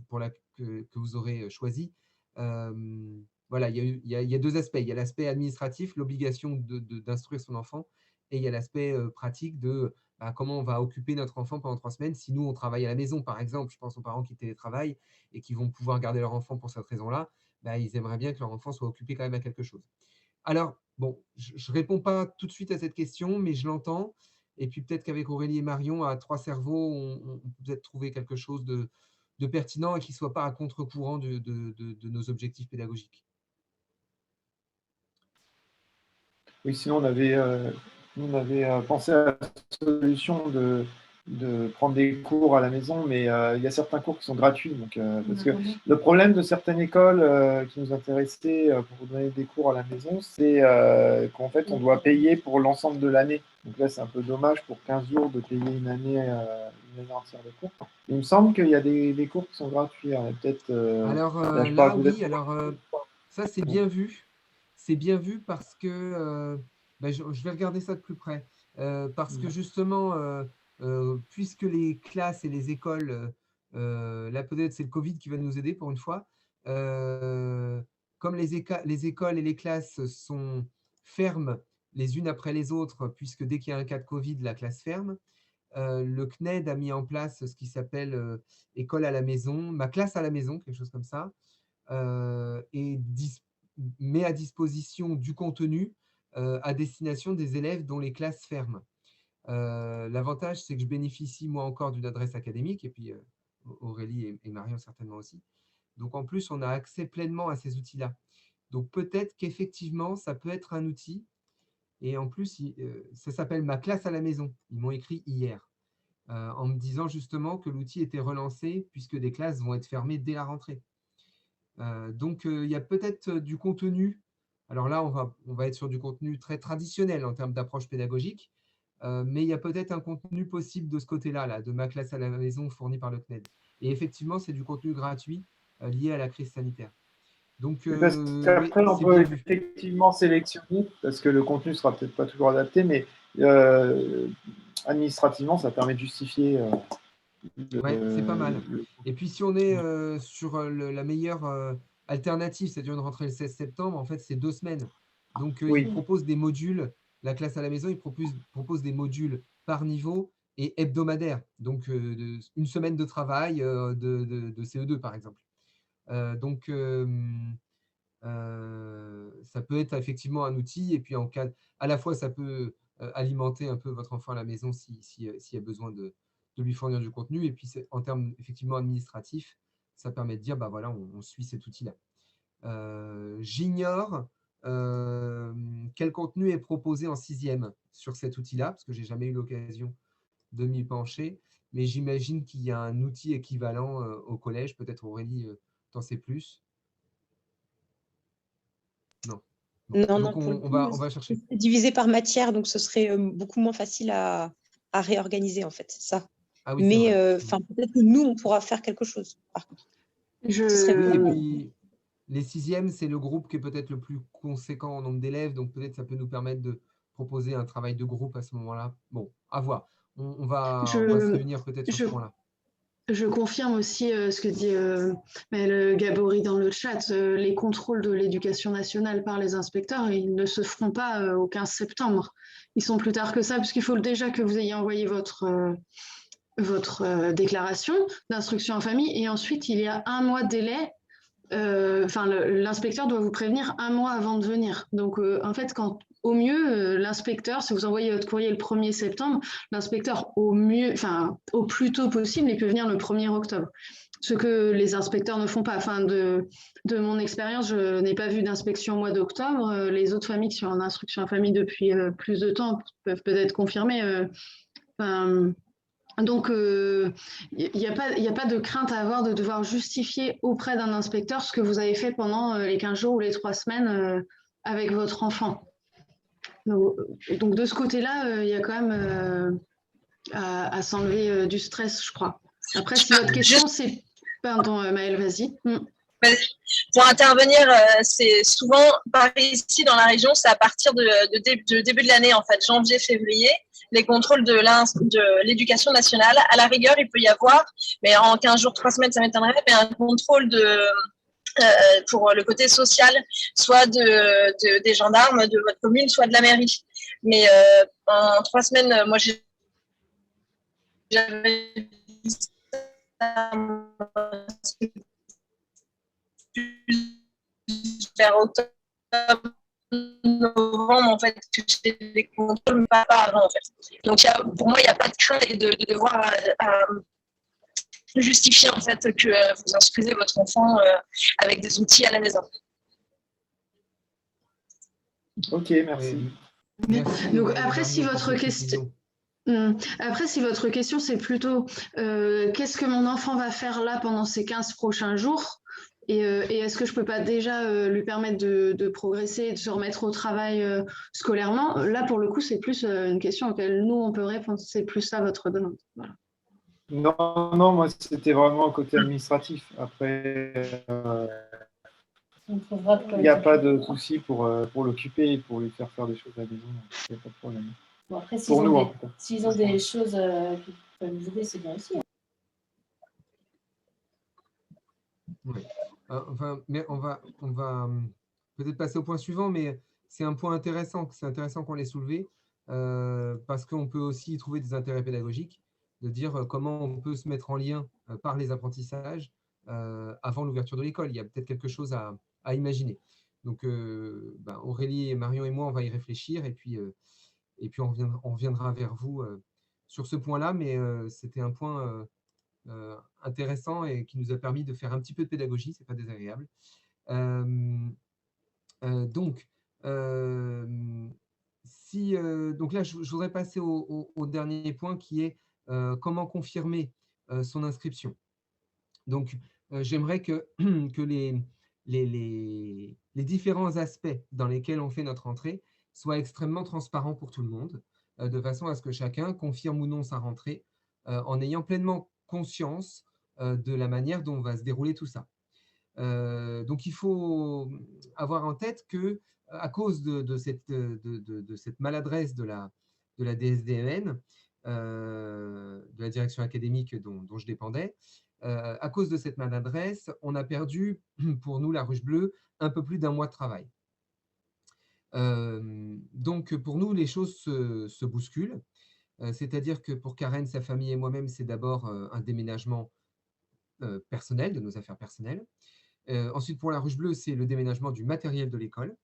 que vous aurez choisie. Voilà, il y a deux aspects. Il y a l'aspect administratif, l'obligation d'instruire son enfant, et il y a l'aspect pratique de comment on va occuper notre enfant pendant 3 semaines. Si nous, on travaille à la maison, par exemple, je pense aux parents qui télétravaillent et qui vont pouvoir garder leur enfant pour cette raison-là, ils aimeraient bien que leur enfant soit occupé quand même à quelque chose. Alors, bon, je ne réponds pas tout de suite à cette question, mais je l'entends. Et puis peut-être qu'avec Aurélie et Marion, à trois cerveaux, on peut peut-être trouver quelque chose de pertinent et qui ne soit pas à contre-courant de nos objectifs pédagogiques. Oui, sinon on avait pensé à la solution de prendre des cours à la maison, mais il y a certains cours qui sont gratuits. Donc, parce que le problème de certaines écoles qui nous intéressaient pour donner des cours à la maison, c'est qu'en fait, on doit payer pour l'ensemble de l'année. Donc là, c'est un peu dommage pour 15 jours de payer une année entière de cours. Il me semble qu'il y a des cours qui sont gratuits. Hein, peut-être. Alors là, oui, alors ça c'est bien vu. C'est bien vu parce que je vais regarder ça de plus près. Parce que justement, puisque les classes et les écoles, là peut-être c'est le Covid qui va nous aider pour une fois, comme les écoles et les classes sont fermes les unes après les autres, puisque dès qu'il y a un cas de Covid, la classe ferme, le CNED a mis en place ce qui s'appelle école à la maison, ma classe à la maison, quelque chose comme ça, et met à disposition du contenu à destination des élèves dont les classes ferment. L'avantage, c'est que je bénéficie, moi encore, d'une adresse académique, et puis Aurélie et Marion certainement aussi. Donc, en plus, on a accès pleinement à ces outils-là. Donc, peut-être qu'effectivement, ça peut être un outil. Et en plus, ça s'appelle ma classe à la maison. Ils m'ont écrit hier, en me disant justement que l'outil était relancé, puisque des classes vont être fermées dès la rentrée. Donc, il y a peut-être du contenu. Alors là, on va être sur du contenu très traditionnel en termes d'approche pédagogique, mais il y a peut-être un contenu possible de ce côté-là, là, de ma classe à la maison fournie par le CNED. Et effectivement, c'est du contenu gratuit lié à la crise sanitaire. Donc, parce oui, qu'après, on c'est peut bien vu. effectivement sélectionner, parce que le contenu ne sera peut-être pas toujours adapté, mais administrativement, ça permet de justifier. Ouais, c'est pas mal. Et puis, si on est sur la meilleure alternative, c'est-à-dire une rentrée le 16 septembre, en fait, c'est 2 semaines. Donc, Oui. ils proposent des modules. La classe à la maison, ils proposent des modules par niveau et hebdomadaires. Donc, une semaine de travail de CE2, par exemple. Donc, ça peut être effectivement un outil. Et puis, à la fois, ça peut alimenter un peu votre enfant à la maison s'il y a besoin de lui fournir du contenu. Et puis, en termes effectivement administratifs, ça permet de dire, bah voilà, on suit cet outil-là. J'ignore quel contenu est proposé en 6e sur cet outil-là, parce que je n'ai jamais eu l'occasion de m'y pencher. Mais j'imagine qu'il y a un outil équivalent au collège. Peut-être Aurélie, t'en sais plus. Non. Bon. Non, Donc, pour le on coup, va chercher. c'est divisé par matière, donc ce serait beaucoup moins facile à réorganiser, en fait, ça. Ah oui, c'est Mais vrai. peut-être que nous, on pourra faire quelque chose, par contre. Ce serait Oui, et beaucoup. puis les 6e, c'est le groupe qui est peut-être le plus conséquent en nombre d'élèves, donc peut-être ça peut nous permettre de proposer un travail de groupe à ce moment-là. Bon, à voir. On va se réunir peut-être sur ce point-là. Je confirme aussi ce que dit Maëlle Gabory dans le chat. Les contrôles de l'éducation nationale par les inspecteurs, ils ne se feront pas au 15 septembre. Ils sont plus tard que ça, puisqu'il faut déjà que vous ayez envoyé votre déclaration d'instruction en famille. Et ensuite, il y a un mois de délai. L'inspecteur doit vous prévenir un mois avant de venir. Donc, en fait, au mieux, l'inspecteur, si vous envoyez votre courrier le 1er septembre, l'inspecteur, au plus tôt possible, il peut venir le 1er octobre. Ce que les inspecteurs ne font pas. De mon expérience, je n'ai pas vu d'inspection au mois d'octobre. Les autres familles qui sont en instruction en famille depuis plus de temps peuvent peut-être confirmer. Donc, il n'y a pas de crainte à avoir de devoir justifier auprès d'un inspecteur ce que vous avez fait pendant les 15 jours ou les 3 semaines avec votre enfant. Donc de ce côté-là, il y a quand même à s'enlever du stress, je crois. Après, si votre question, c'est... Pardon, Maëlle, vas-y. Pour intervenir, c'est souvent, par ici dans la région, c'est à partir de début de l'année, en fait, janvier-février, les contrôles de l'éducation nationale. À la rigueur, il peut y avoir, mais en 15 jours, 3 semaines, ça m'étonnerait, mais un contrôle pour le côté social, soit des gendarmes de votre commune, soit de la mairie. Mais en 3 semaines, moi, j'avais vers octobre, novembre, en fait, que j'ai des contrôles, mais pas avant, en fait. Donc, pour moi, il n'y a pas de crainte de devoir justifier, en fait, que vous instruisez votre enfant avec des outils à la maison. Ok, merci. Merci. Donc, après, si votre question... Après, si votre question, c'est plutôt qu'est-ce que mon enfant va faire là pendant ces 15 prochains jours et est-ce que je ne peux pas déjà lui permettre de progresser et de se remettre au travail scolairement? Là, pour le coup, c'est plus une question auquel nous, on peut répondre. C'est plus ça votre demande. Voilà. Non, moi, c'était vraiment un côté administratif. Après, il n'y a pas de souci pour l'occuper et pour lui faire des choses à la maison. Il n'y a pas de problème. Bon, après, s'ils ont des choses qui peuvent nous aider, c'est bien aussi. Oui. Mais on va peut-être passer au point suivant, mais c'est un point intéressant. C'est intéressant qu'on l'ait soulevé parce qu'on peut aussi y trouver des intérêts pédagogiques, de dire comment on peut se mettre en lien par les apprentissages avant l'ouverture de l'école. Il y a peut-être quelque chose à imaginer. Donc, Aurélie et Marion et moi, on va y réfléchir et puis on reviendra vers vous sur ce point-là, mais c'était un point intéressant et qui nous a permis de faire un petit peu de pédagogie, ce n'est pas désagréable. Donc, donc là, je voudrais passer au dernier point qui est comment confirmer son inscription. Donc, j'aimerais que, que les différents aspects dans lesquels on fait notre entrée soient extrêmement transparents pour tout le monde, de façon à ce que chacun confirme ou non sa rentrée en ayant pleinement conscience de la manière dont va se dérouler tout ça. Donc, il faut avoir en tête que, à cause de cette maladresse de la DSDMN, de la direction académique dont je dépendais, à cause de cette maladresse, on a perdu, pour nous, la Ruche Bleue, un peu plus d'un mois de travail. Donc, pour nous, les choses se bousculent. C'est-à-dire que pour Karen, sa famille et moi-même, c'est d'abord un déménagement personnel, de nos affaires personnelles. Ensuite, pour la Ruche Bleue, c'est le déménagement du matériel de l'école.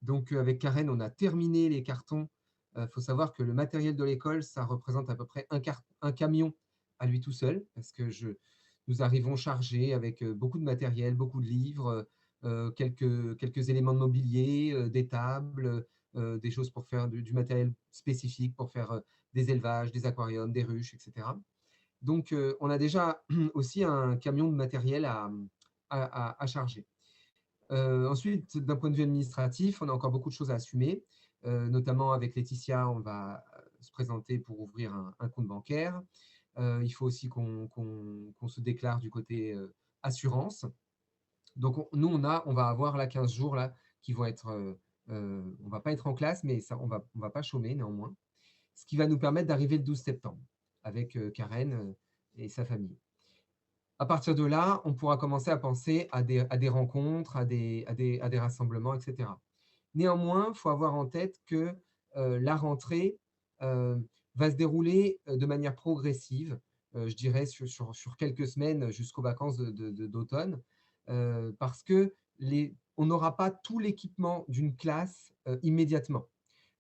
Donc, avec Karen, on a terminé les cartons. Il faut savoir que le matériel de l'école, ça représente à peu près un camion à lui tout seul, parce que nous arrivons chargés avec beaucoup de matériel, beaucoup de livres, quelques éléments de mobilier, des tables, des choses pour faire du matériel spécifique, pour faire des élevages, des aquariums, des ruches, etc. Donc, on a déjà aussi un camion de matériel à charger. Ensuite, d'un point de vue administratif, on a encore beaucoup de choses à assumer, notamment avec Laetitia, on va se présenter pour ouvrir un compte bancaire. Il faut aussi qu'on se déclare du côté assurance. Donc, nous, on va avoir là 15 jours là, qui vont être… on ne va pas être en classe, mais ça, on va pas chômer néanmoins. Ce qui va nous permettre d'arriver le 12 septembre avec Karen et sa famille. À partir de là, on pourra commencer à penser à des rencontres, à des rassemblements, etc. Néanmoins, il faut avoir en tête que la rentrée va se dérouler de manière progressive, je dirais sur quelques semaines jusqu'aux vacances d'automne, parce que on n'aura pas tout l'équipement d'une classe immédiatement.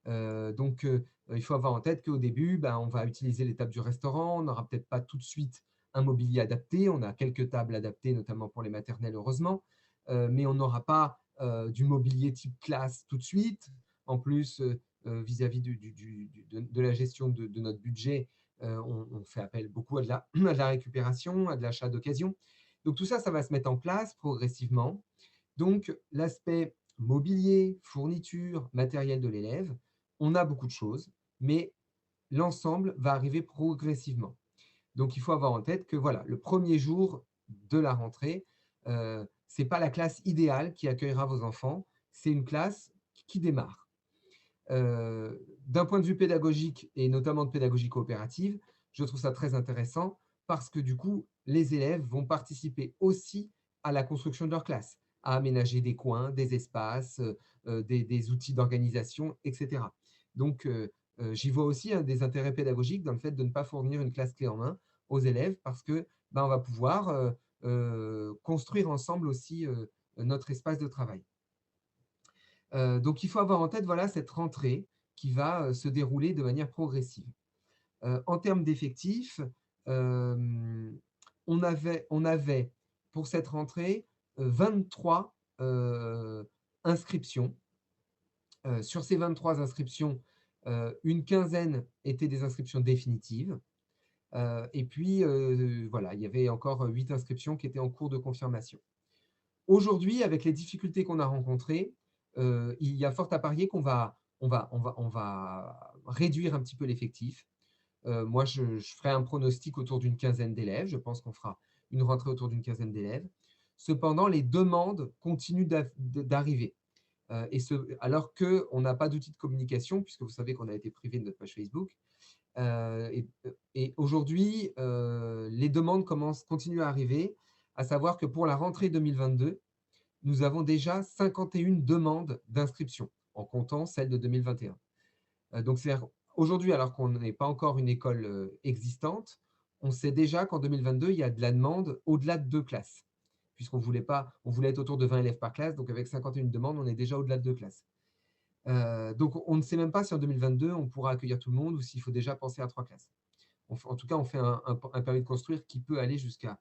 Donc, il faut avoir en tête qu'au début, on va utiliser les tables du restaurant, on n'aura peut-être pas tout de suite un mobilier adapté, on a quelques tables adaptées, notamment pour les maternelles, heureusement, mais on n'aura pas du mobilier type classe tout de suite. En plus, vis-à-vis de la gestion de notre budget, on fait appel beaucoup à de la récupération, à de l'achat d'occasion. Donc tout ça, ça va se mettre en place progressivement. Donc l'aspect mobilier, fourniture, matériel de l'élève, on a beaucoup de choses, mais l'ensemble va arriver progressivement. Donc il faut avoir en tête que voilà, le premier jour de la rentrée, ce n'est pas la classe idéale qui accueillera vos enfants, c'est une classe qui démarre. D'un point de vue pédagogique et notamment de pédagogie coopérative, je trouve ça très intéressant parce que du coup, les élèves vont participer aussi à la construction de leur classe, à aménager des coins, des espaces, des outils d'organisation, etc. Donc, j'y vois aussi des intérêts pédagogiques dans le fait de ne pas fournir une classe clé en main aux élèves parce que on va pouvoir construire ensemble aussi notre espace de travail. Donc, il faut avoir en tête voilà, cette rentrée qui va se dérouler de manière progressive. En termes d'effectifs, on avait pour cette rentrée 23 inscriptions. Sur ces 23 inscriptions, une quinzaine étaient des inscriptions définitives. Et puis, voilà, il y avait encore 8 inscriptions qui étaient en cours de confirmation. Aujourd'hui, avec les difficultés qu'on a rencontrées, il y a fort à parier qu'on va réduire un petit peu l'effectif. Moi, je ferai un pronostic autour d'une quinzaine d'élèves. Je pense qu'on fera une rentrée autour d'une quinzaine d'élèves. Cependant, les demandes continuent d'arriver. Alors qu'on n'a pas d'outils de communication, puisque vous savez qu'on a été privé de notre page Facebook. Et aujourd'hui, les demandes continuent à arriver, à savoir que pour la rentrée 2022, nous avons déjà 51 demandes d'inscription, en comptant celle de 2021. Donc, c'est-à-dire, aujourd'hui, alors qu'on n'est pas encore une école existante, on sait déjà qu'en 2022, il y a de la demande au-delà de 2 classes, puisqu'on voulait être autour de 20 élèves par classe, donc avec 51 demandes, on est déjà au-delà de 2 classes. Donc, on ne sait même pas si en 2022, on pourra accueillir tout le monde ou s'il faut déjà penser à 3 classes. En tout cas, on fait un permis de construire qui peut aller jusqu'à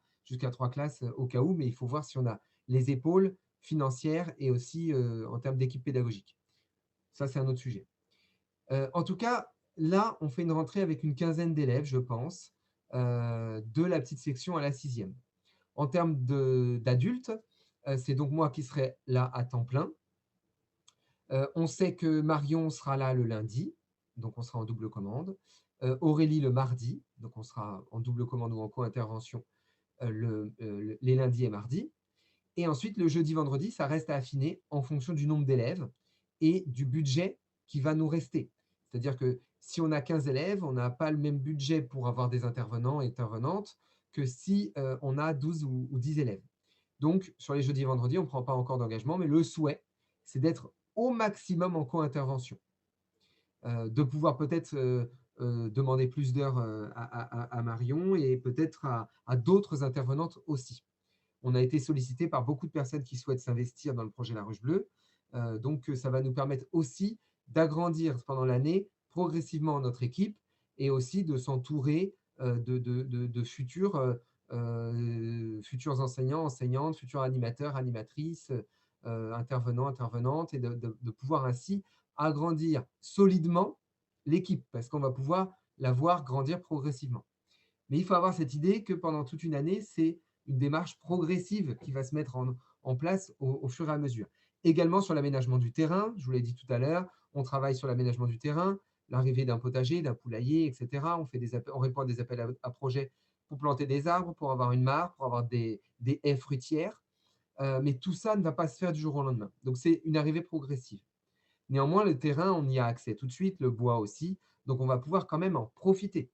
3 classes au cas où, mais il faut voir si on a les épaules financières et aussi en termes d'équipe pédagogique. Ça, c'est un autre sujet. En tout cas, là, on fait une rentrée avec une quinzaine d'élèves, je pense, de la petite section à la 6e. En termes d'adultes, c'est donc moi qui serai là à temps plein. On sait que Marion sera là le lundi, donc on sera en double commande. Aurélie le mardi, donc on sera en double commande ou en co-intervention les lundis et mardis. Et ensuite, le jeudi, vendredi, ça reste à affiner en fonction du nombre d'élèves et du budget qui va nous rester. C'est-à-dire que si on a 15 élèves, on n'a pas le même budget pour avoir des intervenants et intervenantes que si on a 12 ou 10 élèves. Donc, sur les jeudis et vendredis, on ne prend pas encore d'engagement, mais le souhait, c'est d'être au maximum en co-intervention. De pouvoir peut-être demander plus d'heures à Marion et peut-être à d'autres intervenantes aussi. On a été sollicité par beaucoup de personnes qui souhaitent s'investir dans le projet La Ruche Bleue. Donc, ça va nous permettre aussi d'agrandir pendant l'année progressivement notre équipe et aussi de s'entourer de futurs enseignants, enseignantes, futurs animateurs, animatrices, intervenants, intervenantes, et de pouvoir ainsi agrandir solidement l'équipe, parce qu'on va pouvoir la voir grandir progressivement. Mais il faut avoir cette idée que pendant toute une année, c'est une démarche progressive qui va se mettre en place au fur et à mesure. Également sur l'aménagement du terrain, je vous l'ai dit tout à l'heure, on travaille sur l'aménagement du terrain, l'arrivée d'un potager, d'un poulailler, etc. On répond à des appels à projets pour planter des arbres, pour avoir une mare, pour avoir des haies fruitières. Mais tout ça ne va pas se faire du jour au lendemain. Donc, c'est une arrivée progressive. Néanmoins, le terrain, on y a accès tout de suite, le bois aussi. Donc, on va pouvoir quand même en profiter.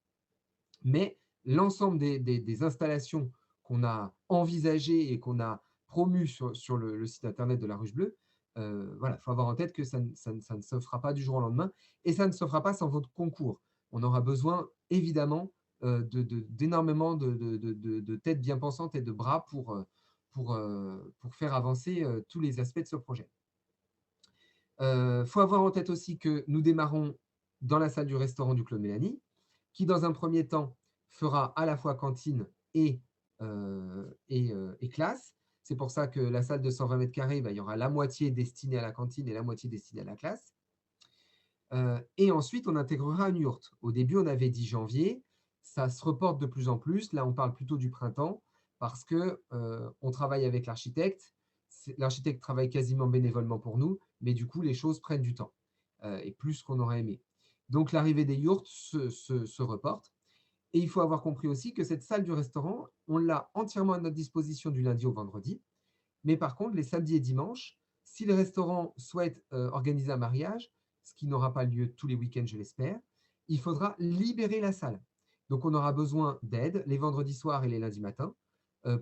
Mais l'ensemble des installations qu'on a envisagées et qu'on a promues sur le site internet de La Ruche Bleue, voilà, il faut avoir en tête que ça ne se fera pas du jour au lendemain et ça ne se fera pas sans votre concours. On aura besoin évidemment d'énormément de têtes bien pensantes et de bras pour faire avancer tous les aspects de ce projet. Faut avoir en tête aussi que nous démarrons dans la salle du restaurant du Clos Mélanie, qui dans un premier temps fera à la fois cantine et classe. C'est pour ça que la salle de 120 mètres carrés, il y aura la moitié destinée à la cantine et la moitié destinée à la classe. Et ensuite, on intégrera une yourte. Au début, on avait dit janvier. Ça se reporte de plus en plus. Là, on parle plutôt du printemps parce qu'on travaille avec l'architecte. L'architecte travaille quasiment bénévolement pour nous, mais du coup, les choses prennent du temps et plus qu'on aurait aimé. Donc, l'arrivée des yourtes se reporte. Et il faut avoir compris aussi que cette salle du restaurant, on l'a entièrement à notre disposition du lundi au vendredi. Mais par contre, les samedis et dimanches, si le restaurant souhaite organiser un mariage, ce qui n'aura pas lieu tous les week-ends, je l'espère, il faudra libérer la salle. Donc, on aura besoin d'aide les vendredis soirs et les lundis matins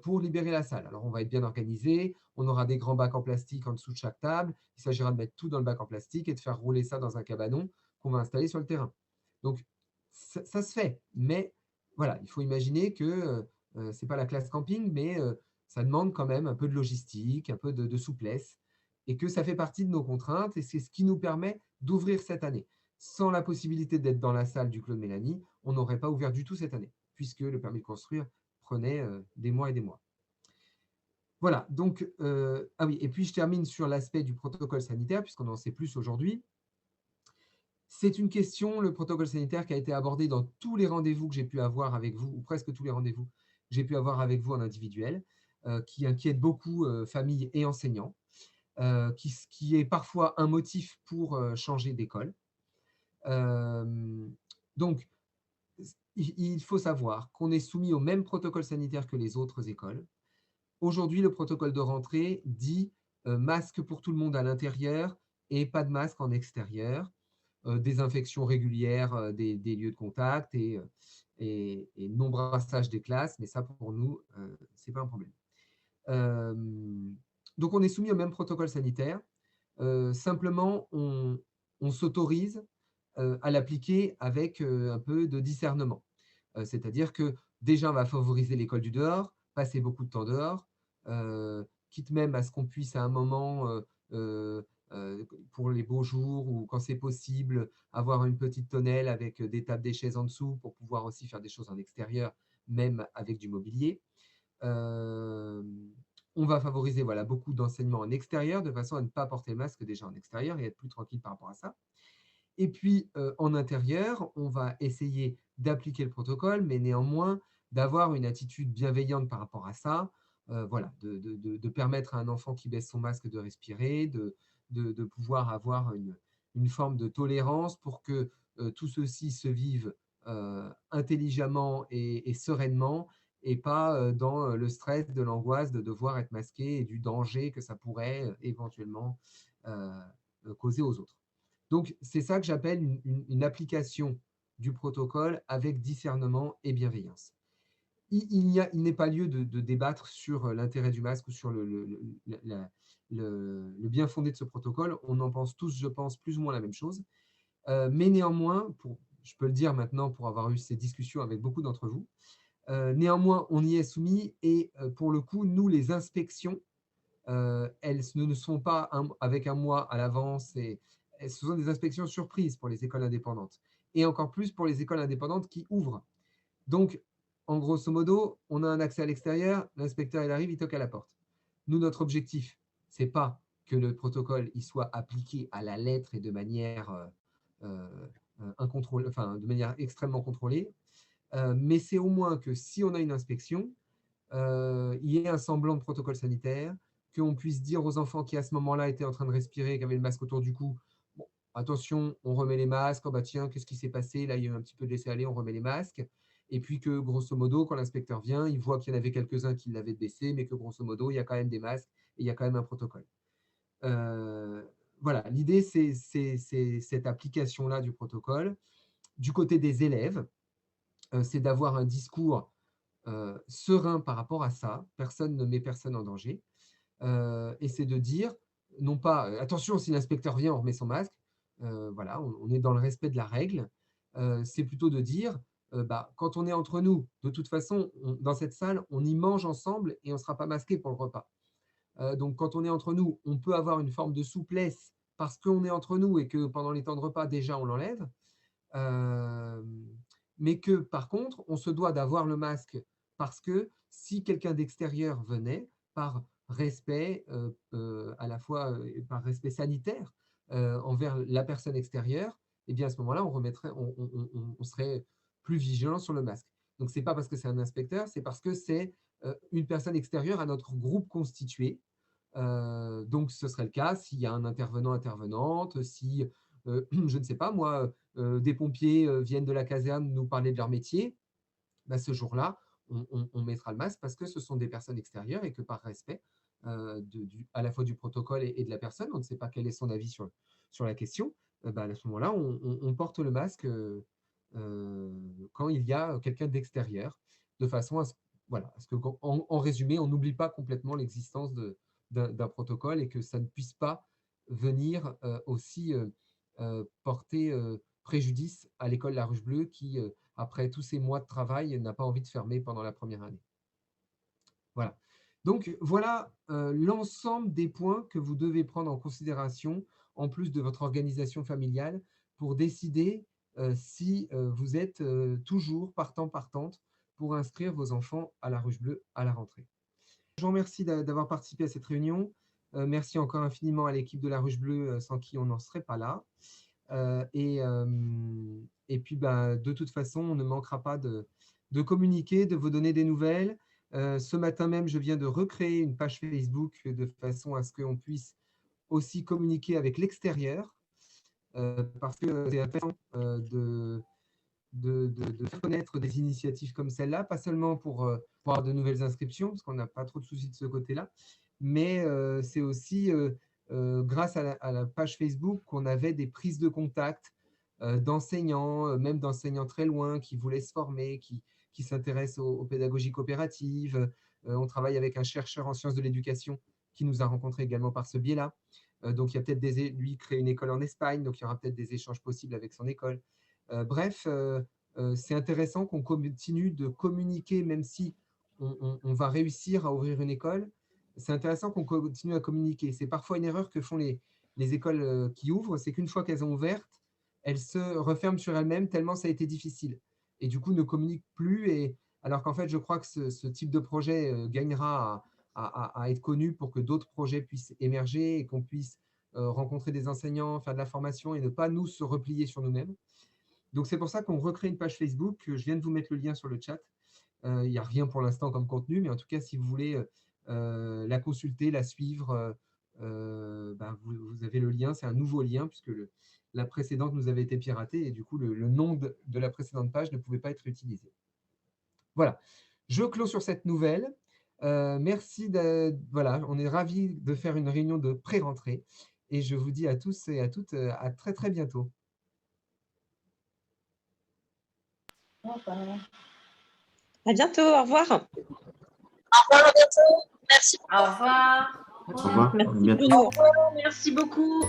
pour libérer la salle. Alors, on va être bien organisé, on aura des grands bacs en plastique en dessous de chaque table. Il s'agira de mettre tout dans le bac en plastique et de faire rouler ça dans un cabanon qu'on va installer sur le terrain. Donc, ça se fait, mais voilà, il faut imaginer que ce n'est pas la classe camping, mais ça demande quand même un peu de logistique, un peu de souplesse, et que ça fait partie de nos contraintes, et c'est ce qui nous permet d'ouvrir cette année. Sans la possibilité d'être dans la salle du Clos Mélanie, on n'aurait pas ouvert du tout cette année, puisque le permis de construire prenait des mois et des mois. Voilà, donc, ah oui, et puis je termine sur l'aspect du protocole sanitaire, puisqu'on en sait plus aujourd'hui. C'est une question, le protocole sanitaire, qui a été abordé dans tous les rendez-vous que j'ai pu avoir avec vous, ou presque tous les rendez-vous que j'ai pu avoir avec vous en individuel, qui inquiète beaucoup familles et enseignants, qui est parfois un motif pour changer d'école. Donc, il faut savoir qu'on est soumis au même protocole sanitaire que les autres écoles. Aujourd'hui, le protocole de rentrée dit masque pour tout le monde à l'intérieur et pas de masque en extérieur. Désinfection régulière des lieux de contact et non-brassage des classes, mais ça, pour nous, ce n'est pas un problème. Donc, on est soumis au même protocole sanitaire. Simplement, on s'autorise à l'appliquer avec un peu de discernement. C'est-à-dire que déjà, on va favoriser l'école du dehors, passer beaucoup de temps dehors, quitte même à ce qu'on puisse à un moment, pour les beaux jours ou quand c'est possible, avoir une petite tonnelle avec des tables, des chaises en dessous pour pouvoir aussi faire des choses en extérieur, même avec du mobilier. On va favoriser voilà, beaucoup d'enseignements en extérieur de façon à ne pas porter le masque déjà en extérieur et être plus tranquille par rapport à ça. Et puis, en intérieur, on va essayer d'appliquer le protocole, mais néanmoins d'avoir une attitude bienveillante par rapport à ça, voilà, de permettre à un enfant qui baisse son masque de respirer, de pouvoir avoir une forme de tolérance pour que tout ceci se vive intelligemment et sereinement, et pas dans le stress, de l'angoisse de devoir être masqué et du danger que ça pourrait éventuellement causer aux autres. Donc, c'est ça que j'appelle une application du protocole avec discernement et bienveillance. Il n'est pas lieu de débattre sur l'intérêt du masque ou sur le bien fondé de ce protocole. On en pense tous, je pense, plus ou moins la même chose. Mais néanmoins, je peux le dire maintenant pour avoir eu ces discussions avec beaucoup d'entre vous, néanmoins, on y est soumis et pour le coup, nous, les inspections, elles ne se font pas avec un mois à l'avance et ce sont des inspections surprises pour les écoles indépendantes et encore plus pour les écoles indépendantes qui ouvrent. Donc, en grosso modo, on a un accès à l'extérieur, l'inspecteur il arrive, il toque à la porte. Nous, notre objectif, ce n'est pas que le protocole il soit appliqué à la lettre et de manière de manière extrêmement contrôlée, mais c'est au moins que si on a une inspection, il y ait un semblant de protocole sanitaire, qu'on puisse dire aux enfants qui à ce moment-là étaient en train de respirer, qui avaient le masque autour du cou, bon, attention, on remet les masques, oh bah tiens, qu'est-ce qui s'est passé, là il y a eu un petit peu de laisser-aller, on remet les masques, et puis que grosso modo, quand l'inspecteur vient, il voit qu'il y en avait quelques-uns qui l'avaient baissé, mais que grosso modo, il y a quand même des masques et il y a quand même un protocole. Voilà, l'idée c'est cette application-là du protocole. Du côté des élèves, c'est d'avoir un discours serein par rapport à ça, personne ne met personne en danger, et c'est de dire, non pas, attention, si l'inspecteur vient, on remet son masque, voilà, on est dans le respect de la règle, c'est plutôt de dire, quand on est entre nous, de toute façon, dans cette salle, on y mange ensemble et on ne sera pas masqué pour le repas. Donc, quand on est entre nous, on peut avoir une forme de souplesse parce qu'on est entre nous et que pendant les temps de repas, déjà, on l'enlève. Mais que, par contre, on se doit d'avoir le masque parce que si quelqu'un d'extérieur venait, par respect, à la fois par respect sanitaire envers la personne extérieure, et bien à ce moment-là, on serait plus vigilant sur le masque. Donc, ce n'est pas parce que c'est un inspecteur, c'est parce que c'est une personne extérieure à notre groupe constitué. Donc, ce serait le cas s'il y a un intervenante, si, je ne sais pas moi, des pompiers viennent de la caserne nous parler de leur métier, ce jour-là, on mettra le masque parce que ce sont des personnes extérieures et que par respect à la fois du protocole et de la personne, on ne sait pas quel est son avis sur la question, à ce moment-là, on porte le masque quand il y a quelqu'un d'extérieur, de façon à ce qu'en résumé, on n'oublie pas complètement l'existence d'un protocole et que ça ne puisse pas venir aussi porter préjudice à l'école La Ruche Bleue qui, après tous ces mois de travail, n'a pas envie de fermer pendant la première année. Voilà. Donc, voilà l'ensemble des points que vous devez prendre en considération, en plus de votre organisation familiale, pour décider si vous êtes toujours partante pour inscrire vos enfants à La Ruche Bleue à la rentrée. Je vous remercie d'avoir participé à cette réunion. Merci encore infiniment à l'équipe de La Ruche Bleue, sans qui on n'en serait pas là. Et puis, de toute façon, on ne manquera pas de communiquer, de vous donner des nouvelles. Ce matin même, je viens de recréer une page Facebook de façon à ce qu'on puisse aussi communiquer avec l'extérieur, parce que c'est intéressant de faire connaître des initiatives comme celle-là, pas seulement pour avoir de nouvelles inscriptions, parce qu'on n'a pas trop de soucis de ce côté-là, mais c'est aussi grâce à la page Facebook qu'on avait des prises de contact d'enseignants, même d'enseignants très loin, qui voulaient se former, qui s'intéressent aux pédagogies coopératives. On travaille avec un chercheur en sciences de l'éducation qui nous a rencontrés également par ce biais-là. Donc, il y a peut-être lui crée une école en Espagne, donc il y aura peut-être des échanges possibles avec son école. Bref, c'est intéressant qu'on continue de communiquer, même si on va réussir à ouvrir une école. C'est intéressant qu'on continue à communiquer. C'est parfois une erreur que font les écoles qui ouvrent, c'est qu'une fois qu'elles ont ouvert, elles se referment sur elles-mêmes tellement ça a été difficile. Et du coup, ne communiquent plus. Alors qu'en fait, je crois que ce type de projet gagnera à être connu pour que d'autres projets puissent émerger et qu'on puisse rencontrer des enseignants, faire de la formation et ne pas nous se replier sur nous-mêmes. Donc, c'est pour ça qu'on recrée une page Facebook. Je viens de vous mettre le lien sur le chat. Il n'y a rien pour l'instant comme contenu, mais en tout cas, si vous voulez la consulter, la suivre, vous avez le lien. C'est un nouveau lien puisque la précédente nous avait été piratée et du coup, le nom de la précédente page ne pouvait pas être utilisé. Voilà. Je clôt sur cette nouvelle. Merci. Voilà, on est ravis de faire une réunion de pré-rentrée et je vous dis à tous et à toutes à très très bientôt. Au revoir. À bientôt, au revoir. Au revoir, à bientôt. Merci. Au revoir. Au revoir. Merci À bientôt. Bruno. Merci beaucoup.